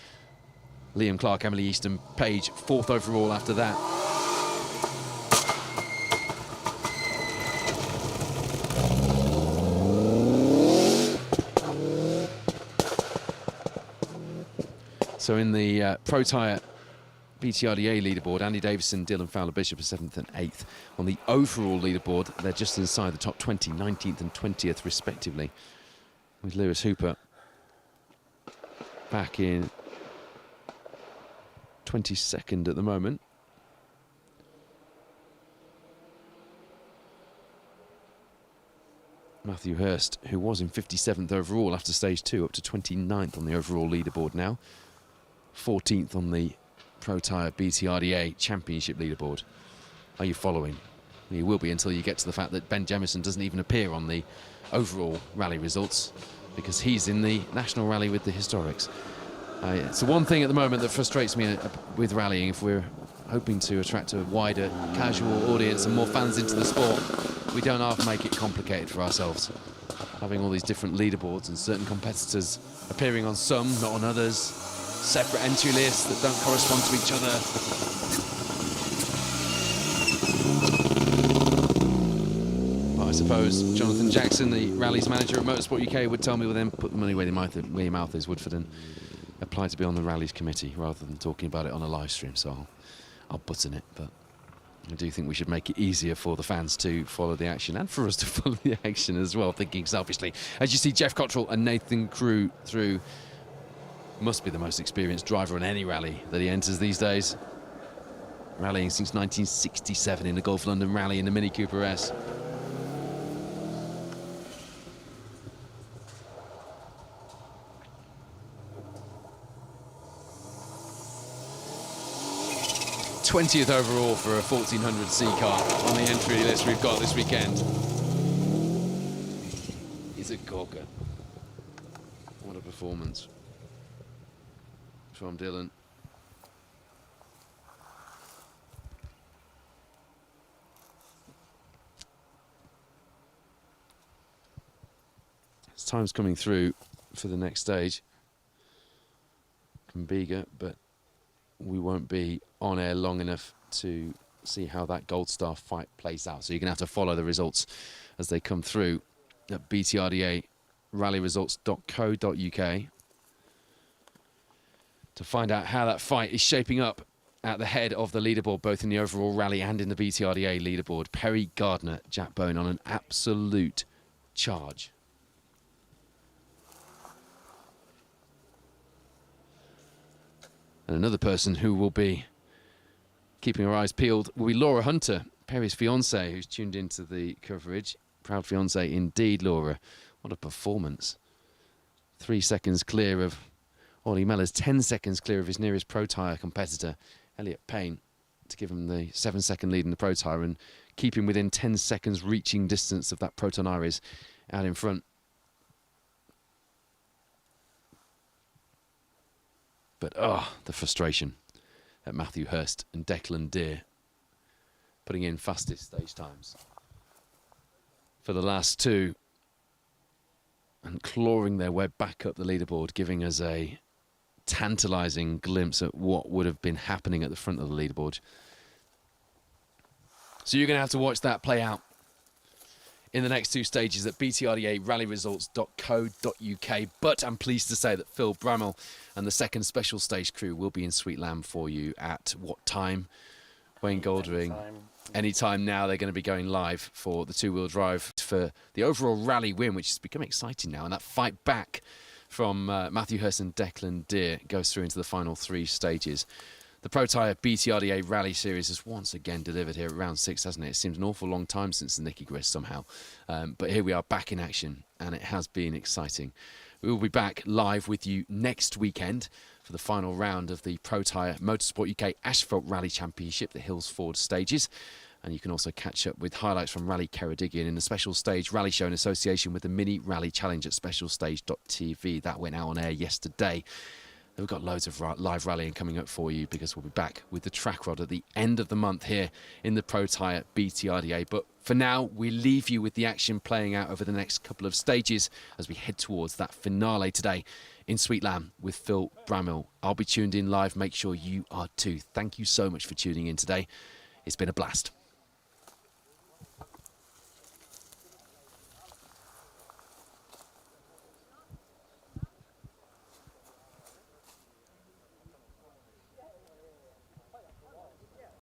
Liam Clark, Emily Easton Page, 4th overall after that. So in the Protyre BTRDA leaderboard, Andy Davison, Dylan Fowler-Bishop are 7th and 8th. On the overall leaderboard, they're just inside the top 20, 19th and 20th respectively, with Lewis Hooper back in 22nd at the moment. Matthew Hurst, who was in 57th overall after stage 2, up to 29th on the overall leaderboard now. 14th on the Protyre BTRDA Championship leaderboard. Are you following? You will be until you get to the fact that Ben Jemison doesn't even appear on the overall rally results, because he's in the national rally with the Historics. It's the one thing at the moment that frustrates me with rallying. If we're hoping to attract a wider casual audience and more fans into the sport, we don't have to make it complicated for ourselves. Having all these different leaderboards and certain competitors appearing on some, not on others, separate entry lists that don't correspond to each other. Well, I suppose Jonathan Jackson, the rallies manager at Motorsport UK, would tell me, well, then put the money where your mouth is, Woodford, and apply to be on the rallies committee rather than talking about it on a live stream. So I'll button it, but I do think we should make it easier for the fans to follow the action and for us to follow the action as well, thinking selfishly. As you see Jeff Cottrell and Nathan Crew through, must be the most experienced driver on any rally that he enters these days. Rallying since 1967 in the Gulf London Rally in the Mini Cooper S. '20th overall for a 1400C car on the entry list we've got this weekend. He's a corker. What a performance from Dylan. His time's coming through for the next stage. Kumbiga, but we won't be on air long enough to see how that Gold Star fight plays out. So you're going to have to follow the results as they come through at BTRDA rallyresults.co.uk to find out how that fight is shaping up at the head of the leaderboard, both in the overall rally and in the BTRDA leaderboard. Perry, Gardner, Jack Bone on an absolute charge. And another person who will be keeping her eyes peeled will be Laura Hunter, Perry's fiancée, who's tuned into the coverage. Proud fiancée indeed, Laura. What a performance. 3 seconds clear of Ollie Mellors, 10 seconds clear of his nearest Protyre competitor, Elliot Payne, to give him the 7-second lead in the Protyre and keep him within 10 seconds reaching distance of that Proton Iris out in front. But, the frustration at Matthew Hurst and Declan Deer putting in fastest stage times for the last two and clawing their way back up the leaderboard, giving us a tantalising glimpse at what would have been happening at the front of the leaderboard. So you're going to have to watch that play out in the next two stages at BTRDA rallyresults.co.uk. But I'm pleased to say that Phil Bramall and the second special stage crew will be in Sweet Lamb for you at what time? Wayne Goldring. Anytime now. They're going to be going live for the two-wheel drive for the overall rally win, which has become exciting now. And that fight back from Matthew Hurst and Declan Deer goes through into the final three stages. The Protyre BTRDA Rally Series has once again delivered here at round 6, hasn't it? It seems an awful long time since the Nicky Grist somehow. But here we are back in action, and it has been exciting. We will be back live with you next weekend for the final round of the Protyre Motorsport UK Asphalt Rally Championship, the Hills Ford stages. And you can also catch up with highlights from Rally Ceredigion in the special stage rally show in association with the Mini Rally Challenge at specialstage.tv. That went out on air yesterday. We've got loads of live rallying coming up for you because we'll be back with the track rod at the end of the month here in the Protyre BTRDA. But for now, we leave you with the action playing out over the next couple of stages as we head towards that finale today in Sweet Lamb with Phil Bramall. I'll be tuned in live. Make sure you are too. Thank you so much for tuning in today. It's been a blast.